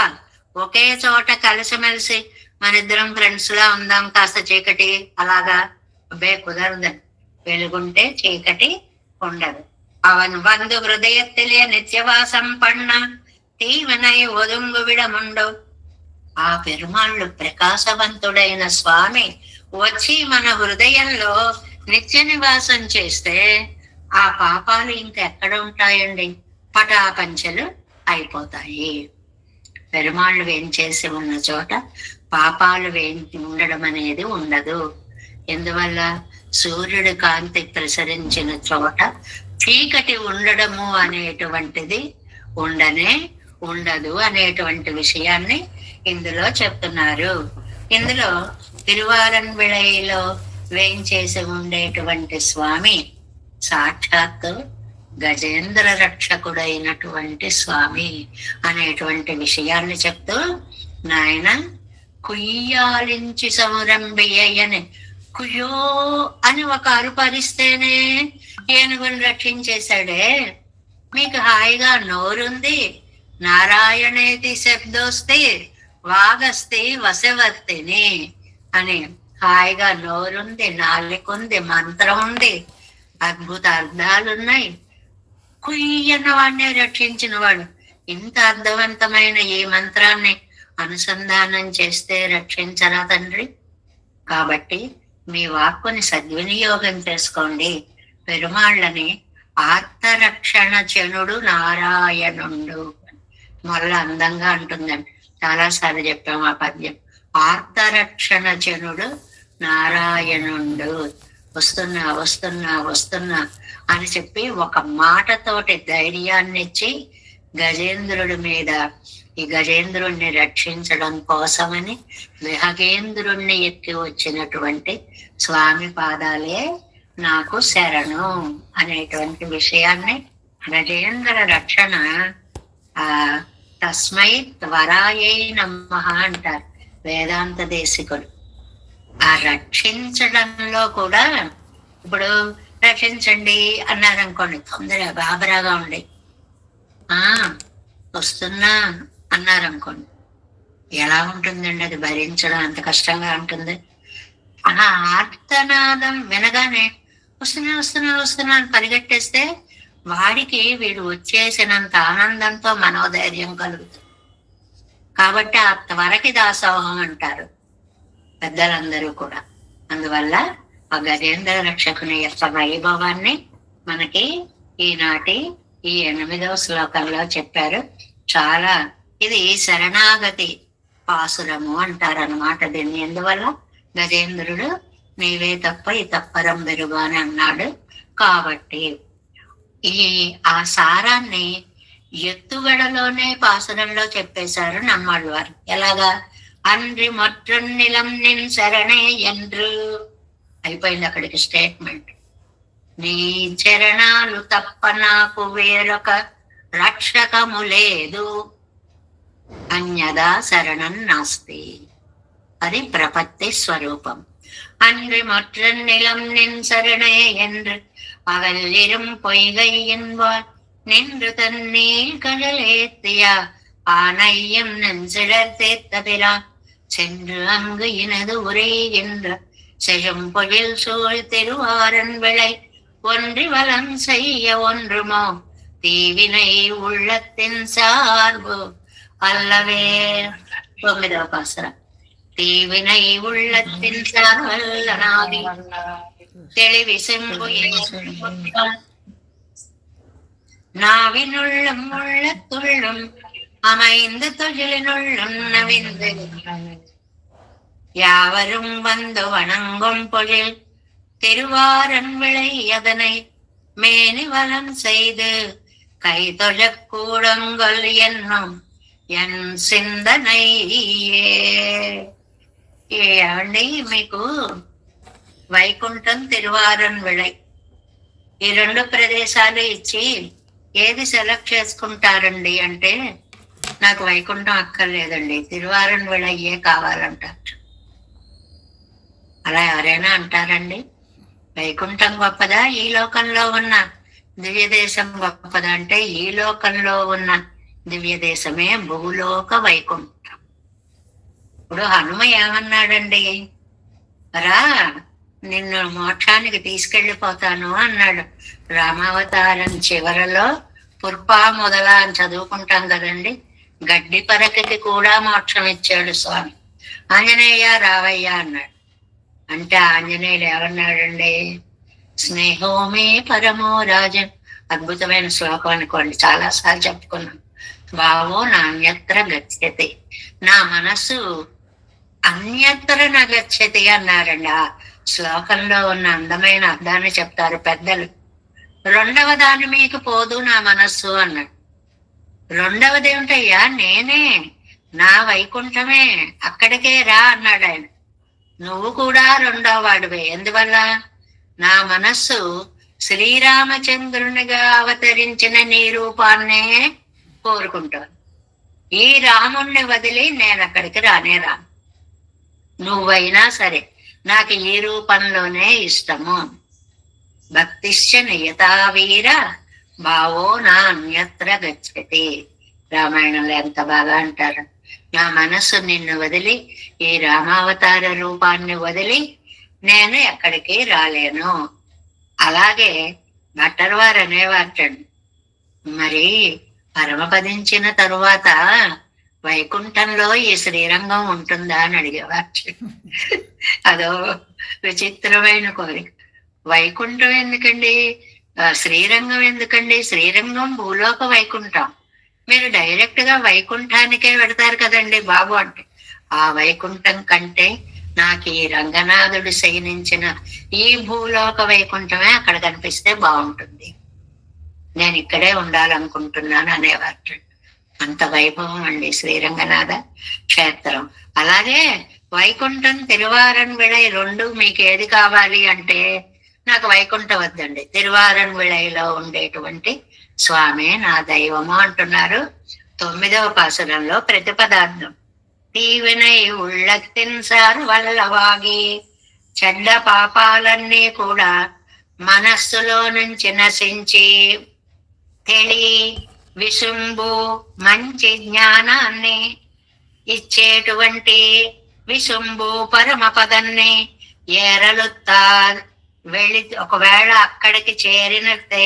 Speaker 1: ఒకే చోట కలిసిమెలిసి మన ఇద్దరం ఫ్రెండ్స్ లా ఉందాం కాస్త చీకటి అలాగా అబ్బే కుదరదు. వెలుగుంటే చీకటి ఉండదు. అవన్ వందు హృదయత్తిలే నిత్యవాసం పన్న తీవనై ఒదుంగు విడముండు. ఆ పెరుమాళ్ళు ప్రకాశవంతుడైన స్వామి వచ్చి మన హృదయంలో నిత్య నివాసం చేస్తే ఆ పాపాలు ఇంకెక్కడ ఉంటాయండి? పటాపంచలు అయిపోతాయి. పెరుమాళ్ళు వేంచేసి ఉన్న చోట పాపాలు ఉండడం అనేది ఉండదు. ఎందువల్ల? సూర్యుడి కాంతి ప్రసరించిన చోట చీకటి ఉండడము అనేటువంటిది ఉండదు అనేటువంటి విషయాన్ని ఇందులో చెప్తున్నారు. ఇందులో తిరువారన్విళైలో వేయించేసి ఉండేటువంటి స్వామి సాక్షాత్తు గజేంద్ర రక్షకుడైనటువంటి స్వామి అనేటువంటి విషయాన్ని చెప్తూ, నాయన కుయ్యాలించి సమురంబియ్యని కుయ్యో అని ఒక అరుపరిస్తేనే ఏనుగును రక్షించేశాడే, మీకు హాయిగా నోరుంది, నారాయణేతి శబ్దోస్తి వాగస్తి వశవర్తిని అని హాయిగా నోరుంది, నాలుగుంది, మంత్రం ఉంది, అద్భుత అర్థాలున్నాయి. కుయ్యన్న వాడినే రక్షించిన వాడు. ఇంత అర్థవంతమైన ఈ మంత్రాన్ని అనుసంధానం చేస్తే రక్షించరా తండ్రి? కాబట్టి మీ వాక్కుని సద్వినియోగం చేసుకోండి. పెరుమాళ్ళని ఆర్తరక్షణ చనుడు నారాయణుండు మళ్ళా అందంగా అంటుందండి. చాలాసార్లు చెప్పాము ఆ పద్యం. ఆర్తరక్షణ చనుడు నారాయణుండు. వస్తున్నా వస్తున్నా వస్తున్నా అని చెప్పి ఒక మాటతోటి ధైర్యాన్ని ఇచ్చి గజేంద్రుడి మీద, ఈ గజేంద్రుణ్ణి రక్షించడం కోసమని విహగేంద్రుణ్ణి ఎక్కి వచ్చినటువంటి స్వామి పాదాలే నాకు శరణు అనేటువంటి విషయాన్ని గజేంద్ర రక్షణ తస్మై త్వరాయై నమః అంటారు వేదాంత దేశికులు. ఆ రక్షించడంలో కూడా ఇప్పుడు రక్షించండి అన్నారనుకోండి, తొందరగా గాబరాగా ఉండి వస్తున్నా అన్నారనుకోండి, ఎలా ఉంటుందండి అది భరించడం? అంత కష్టంగా ఉంటుంది. ఆ ఆర్తనాదం వినగానే వస్తున్నా వస్తున్నా వస్తున్నా అని పరిగెట్టేస్తే వాడికి వీడు వచ్చేసినంత ఆనందంతో మనోధైర్యం కలుగుతుంది. కాబట్టి ఆ త్వరకి దాసోహం అంటారు పెద్దలందరూ కూడా. అందువల్ల ఆ గజేంద్ర రక్షకుని యొక్క వైభవాన్ని మనకి ఈనాటి ఈ 8వ శ్లోకంలో చెప్పారు. చాలా ఇది శరణాగతి పాసురము అంటారనమాట దీన్ని. ఎందువల్ల గజేంద్రుడు నీవే తప్ప ఈ తప్పరం బెరుగు అని అన్నాడు. కాబట్టి ఆ సారాన్ని ఎత్తుగడలోనే పాసురంలో చెప్పేశారు నమ్మాళ్ళవారు. ఎలాగా? అన్రి మొట్టనిలం నిన్ శరణే ఎండ్రు అయిపోయింది అక్కడికి స్టేట్మెంట్. నీ చరణాలు తప్ప నాకు వేరొక రక్షకము లేదు, అన్యదా శరణం నాస్తి. అది ప్రపత్తి స్వరూపం. అన్రి మొట్టనిలం నిన్ శరణే என்று பகலிரும் பொய்கை என்பார் நின்று தண்ணீர் கடலேத்தியா ஆனையும் நெஞ்சிடர் தேத்தபிரா சென்று அங்கு இனது உரைகின்ற செழும் பொழில் சூழ் திருவாரன் விளை ஒன்றி வலம் செய்ய ஒன்றுமோ தீவினை உள்ளத்தின் சார்பு அல்லவே. 9వ పాసరం. தீவினை உள்ளத்தின் சார்பல்ல நாதி தெளிவி செம்பு நாவினுள்ளும் உள்ளத்துள்ளும் அமைந்த தொழிலினுள்ளும் நவிந்து யாவரும் வந்து வணங்கும் பொழில் திருவாரன் விளை அதனை மேனி வலம் செய்து கை தொழக் கூடங்கள் என்னும் என் సింధనయ్యే. ఏమండి, మీకు వైకుంఠం తిరువారన్ విళై ఈ 2 ప్రదేశాలు ఇచ్చి ఏది సెలెక్ట్ చేసుకుంటారండి అంటే, నాకు వైకుంఠం అక్కర్లేదండి తిరువారన్ విళయ్యే కావాలంటారు. అలా ఎవరైనా అంటారండి? వైకుంఠం గొప్పదా ఈ లోకంలో ఉన్న దివ్య దేశం గొప్పదా అంటే, ఈ లోకంలో ఉన్న దివ్య దేశమే భూలోక వైకుంఠం. ఇప్పుడు హనుమ ఏమన్నాడండి? రా నిన్ను మోక్షానికి తీసుకెళ్లిపోతాను అన్నాడు. రామావతారం చివరలో పుర్పా మొదల అని చదువుకుంటాం కదండి. గడ్డి పరకకి కూడా మోక్షం ఇచ్చాడు స్వామి. ఆంజనేయ రావయ్యా అన్నాడు. అంటే ఆంజనేయులు ఏమన్నాడండి? స్నేహోమే పరమో రాజన్. అద్భుతమైన శ్లోకం అనుకోండి, చాలా సార్లు చెప్పుకున్నాం. భావో నాణ్యత్ర గచ్చతే. నా మనసు అన్యత్ర నగచ్చతి అన్నారండి. ఆ శ్లోకంలో ఉన్న అందమైన అర్థాన్ని చెప్తారు పెద్దలు. రెండవ దాని మీకు పోదు నా మనస్సు అన్నాడు. రెండవది ఏమిటయ్యా? నేనే, నా వైకుంఠమే, అక్కడికే రా అన్నాడు ఆయన. నువ్వు కూడా రెండవ వాడివే. ఎందువల్ల? నా మనస్సు శ్రీరామచంద్రునిగా అవతరించిన నీ రూపాన్నే కోరుకుంటాను. ఈ రాముణ్ణి వదిలి నేను అక్కడికి రానే రాను. నువ్వైనా సరే నాకు ఈ రూపంలోనే ఇష్టము. భక్తిశ్చ నియతావీర భావో నా అన్యత్ర గచ్చతి. రామాయణంలో ఎంత బాగా అంటారు. నా మనస్సు నిన్ను వదిలి, ఈ రామావతార రూపాన్ని వదిలి నేను ఎక్కడికి రాలేను. అలాగే భట్టర్ వారు అనేవారటండి, మరి పరమపదించిన తరువాత వైకుంఠంలో ఈ శ్రీరంగం ఉంటుందా అని అడిగేవారు. అదో విచిత్రమైన కోరిక. వైకుంఠం ఎందుకండి? శ్రీరంగం ఎందుకండి? శ్రీరంగం భూలోక వైకుంఠం. మీరు డైరెక్ట్ గా వైకుంఠానికే పెడతారు కదండి బాబు అంటే, ఆ వైకుంఠం కంటే నాకు ఈ రంగనాథుడు శయనించిన ఈ భూలోక వైకుంఠమే అక్కడ కనిపిస్తే బాగుంటుంది, నేను ఇక్కడే ఉండాలనుకుంటున్నాను అనేవారు. అంత వైభవం అండి శ్రీరంగనాథ క్షేత్రం. అలాగే వైకుంఠం, తిరువారన్ విళై రెండు మీకు ఏది కావాలి అంటే, నాకు వైకుంఠం వద్దండి, తిరువారన్ విళైలో ఉండేటువంటి స్వామి నా దైవము అంటున్నారు 9వ పాసురంలో ప్రతిపదార్థం. తీవినై ఉళ్ళత్తిన్ సార్ వల్లవాగి, చెడ్డ పాపాలన్నీ కూడా మనస్సులో నుంచి నశించి తెలి విశుంభు మంచి జ్ఞానాన్ని ఇచ్చేటువంటి విశుంభు పరమపదాన్ని ఏరలుత్తా వెళ్ళి ఒకవేళ అక్కడికి చేరినట్టే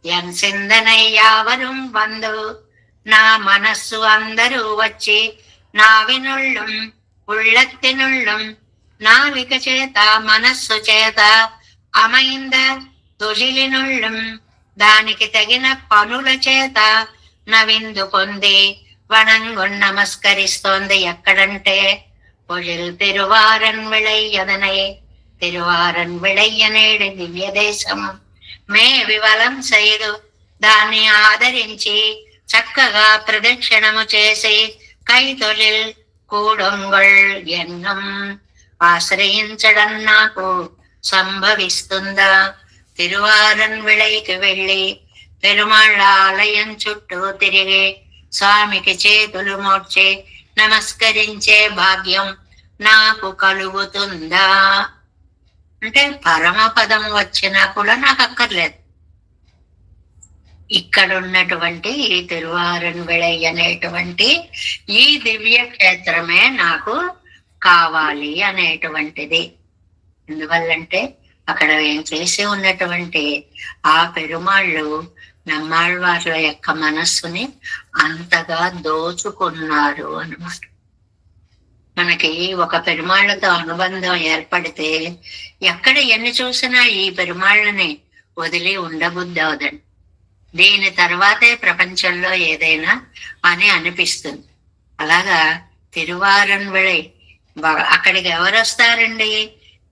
Speaker 1: ఎన్సిందనయ్యావరం బంధు నా మనస్సు అందరూ వచ్చి నావినుళ్ళం ఉళ్ళత్తినుళ్ళం నావిక చేత మనస్సు చేత అమైంద తొజిలినుళ్ళం దానికి తగిన పనుల చేత నవిందు పొంది వణంగు నమస్కరిస్తోంది. ఎక్కడంటే పొజిల్ తిరువారన్ విళయ్యదనై, తిరువారన్ విళయ్యనేడు దివ్య దేశము మే వివలం సైదు దాన్ని ఆదరించి చక్కగా ప్రదక్షిణము చేసి కైతొలిల్ కూడొంగళ్ ఎన్నం ఆశ్రయించడం నాకు సంభవిస్తుందా? తిరువారన్ విళైకి వెళ్ళి పెరుమాళ్ళ ఆలయం చుట్టూ తిరిగి స్వామికి చేతులు మోడ్చి నమస్కరించే భాగ్యం నాకు కలుగుతుందా అంటే, పరమపదం వచ్చినా కూడా నాకు అక్కర్లేదు. ఇక్కడ ఉన్నటువంటి ఈ తిరువారన్ విళై అనేటువంటి ఈ దివ్య క్షేత్రమే నాకు కావాలి అనేటువంటిది. ఎందువల్లంటే అక్కడ ఏం చేసి ఉన్నటువంటి ఆ పెరుమాళ్ళు నమ్మాళ్ళవార్ల యొక్క మనస్సుని అంతగా దోచుకున్నారు అన్నమాట. మనకి ఒక పెరుమాళ్ళతో అనుబంధం ఏర్పడితే ఎక్కడ ఎన్ని చూసినా ఈ పెరుమాళ్ళని వదిలి ఉండబుద్ధి అవదండి. దీని తర్వాతే ప్రపంచంలో ఏదైనా అని అనిపిస్తుంది. అలాగా తిరువారన్ విళై అక్కడికి ఎవరు వస్తారండి?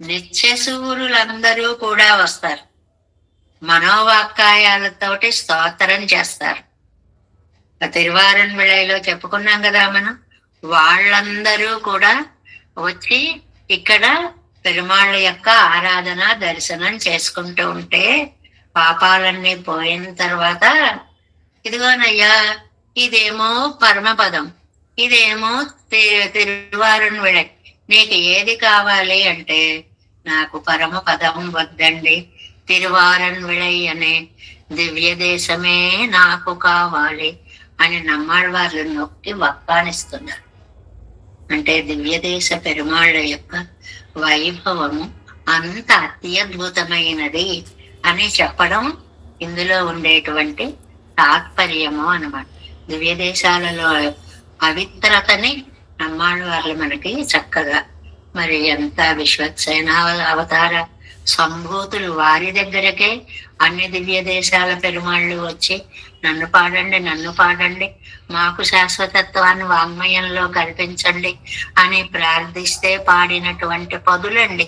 Speaker 1: నిత్యసూరులందరూ కూడా వస్తారు. మనోవాక్కాయాలతోటి స్తోత్రం చేస్తారు. తిరువారన్ విళైలో చెప్పుకున్నాం కదా మనం, వాళ్ళందరూ కూడా వచ్చి ఇక్కడ పెరుమాళ్ళ యొక్క ఆరాధన దర్శనం చేసుకుంటూ ఉంటే పాపాలన్నీ పోయిన తర్వాత, ఇదిగోనయ్యా ఇదేమో పరమపదం, ఇదేమో తిరువారన్ విళై, నీకు ఏది కావాలి అంటే, నాకు పరమపదం వద్దండి, తిరువారన్ విళై అనే దివ్య దేశమే నాకు కావాలి అని నమ్మాళ్ళవార్లు నొక్కి వక్కానిస్తున్నారు. అంటే దివ్య దేశ పెరుమాళ్ళ యొక్క వైభవము అంత అత్యద్భుతమైనది అని చెప్పడం ఇందులో ఉండేటువంటి తాత్పర్యము అన్నమాట. దివ్య దేశాలలో పవిత్రతని నమ్మాళ్ళవార్లు మనకి చక్కగా, మరి ఎంత విశ్వక్సేన అవతార సంభూతులు వారి దగ్గరకే అన్ని దివ్య దేశాల పెరుమాళ్ళు వచ్చి నన్ను పాడండి, నన్ను పాడండి, మాకు శాశ్వతత్వాన్ని వాంగ్మయంలో కల్పించండి అని ప్రార్థిస్తే పాడినటువంటి పదులండి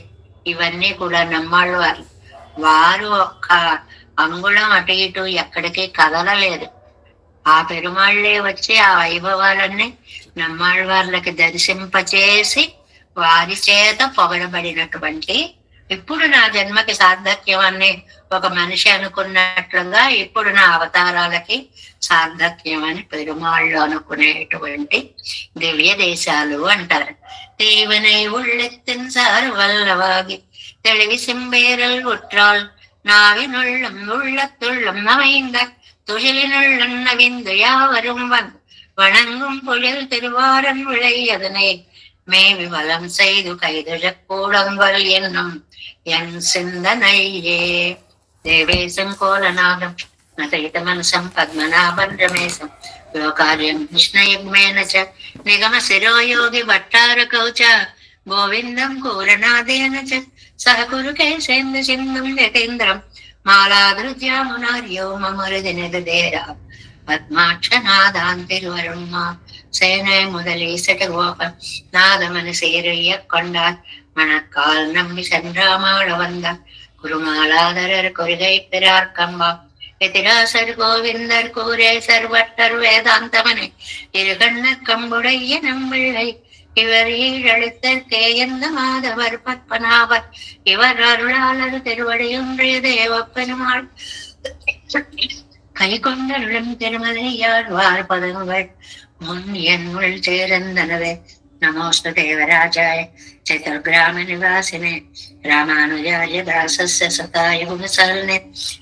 Speaker 1: ఇవన్నీ కూడా. నమ్మాళ్ళు వారు వారు ఒక్క అంగుళం అటు ఇటు ఎక్కడికి కదలలేదు. ఆ పెరుమాళ్లే వచ్చి ఆ వైభవాలన్నీ నమ్మాళ్ళవార్లకి దర్శింపచేసి వారి చేత పొగడబడినటువంటి, ఇప్పుడు నా జన్మకి సార్థక్యం అని ఒక మనిషి అనుకున్నట్లుగా ఇప్పుడు నా అవతారాలకి సార్థక్యం అని పెరుమాళ్ళు అనుకునేటువంటి దివ్య దేశాలు అంటారు. தேவனை உள்ளத்தின் சார்வல்லவாகி தெளிவி செம்பேரல் உற்றாள் நாவினுள்ளம் உள்ளத்துள்ளம் அமைந்த துகிலினுள்ளம் நவிந்து யாவரும் வந்து வணங்கும் பொழில் திருவாரன் விளை அதனை மேவி வலம் செய்து கைதழக் கூடங்கள் என்னும் என் சிந்தனையே. దేవేశం కోలనాదం నతయిత మనసం పద్మనాభం రమేశం యోకార్యం కృష్ణయుగ్మేన చ నిగమ శిరోయోగి భట్టారకౌ చ గోవిందం కూరనాదేన చ సహకురు కేశేంద్ర సింధుం యతీంద్రం మాలాధృత్యామునార్యో మమరుదినదేరా పద్మాక్షనాదాన్ తిరువరుణ్మా சேனை முதலீசட கோபன் நாதமன சேரைய கொண்டார் மணக்கால் நம்பி சென்றாமாள வந்தார் குருமாலாதரர் கொள்கை பிறார் கம்பா எதிராசர் கோவிந்தர் கூரே சர்வட்டர் வேதாந்தமனை இருகண்ண கம்புடைய நம்பிள்ளை இவர் ஈழத்தற்கே எந்த மாதவர் பத்மநாபர் இவர் அருளாளர் திருவடியொன்றிய தேவ பெருமாள் கை கொண்டருளும் திருமலையார் வார்பதங்கள் முன் என்னுள் சேர்ந்தனவே. நமோஸ்து தேவராஜாய चतुर्ग्राम निवासिने रामानुजाय दासस्य सताय गुणसालिने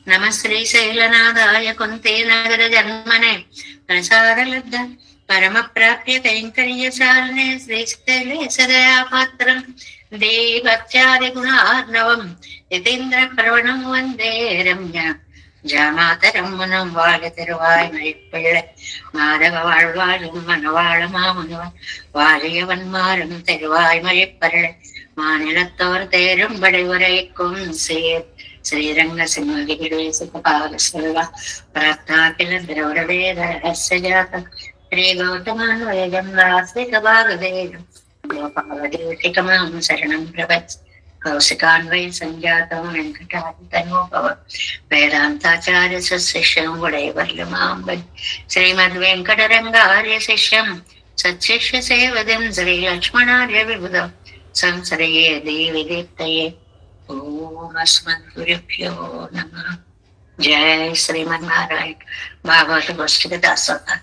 Speaker 1: नमः श्री शैलनादाय कुन्ती नगर जन्मने प्रसादलब्ध परम प्राप्य कैंकर्यशालिने श्री शैले सदया पात्रं देवत्यादि गुणार्णवं यतीन्द्र प्रवणं वन्दे रम्या ஜாமாதரம் மனம் வாழ திருவாய் மழைப்பிள்ளை மாதவ வாழ்வாழும் மனவாழ மாமுனவன் வாழியவன் மாறும் திருவாய் மழைப்பருளை மாநிலத்தோர் தேரும் படை உரைக்கும் சேர் ஸ்ரீரங்க சிம்மகிரி சுகபால செல்வா பிரார்த்தாக்கில திரௌரவேத ரகஸ்ய ஜாதம் ஸ்ரீ கௌதமான் வேதம் வாசிக பாகவேதம் கோபாலதேசிகமாம் சரணம் பிரபச் కౌశికాన్వయ సంజాతం వెంకటాదితనోభవ వేదాంతాచార్య శిష్యం గుడైవర్లమాంబై శ్రీమద్ వెంకటరంగార్య శిష్యం సత్శిష్య సేవదం శ్రీ లక్ష్మణార్య విబుధ సంశ్రయే దేవి దీప్తయే. ఓం అస్మద్గురుభ్యో నమః. జై శ్రీమన్నారాయణ. భాగవత గోష్ఠికి దాసోహం.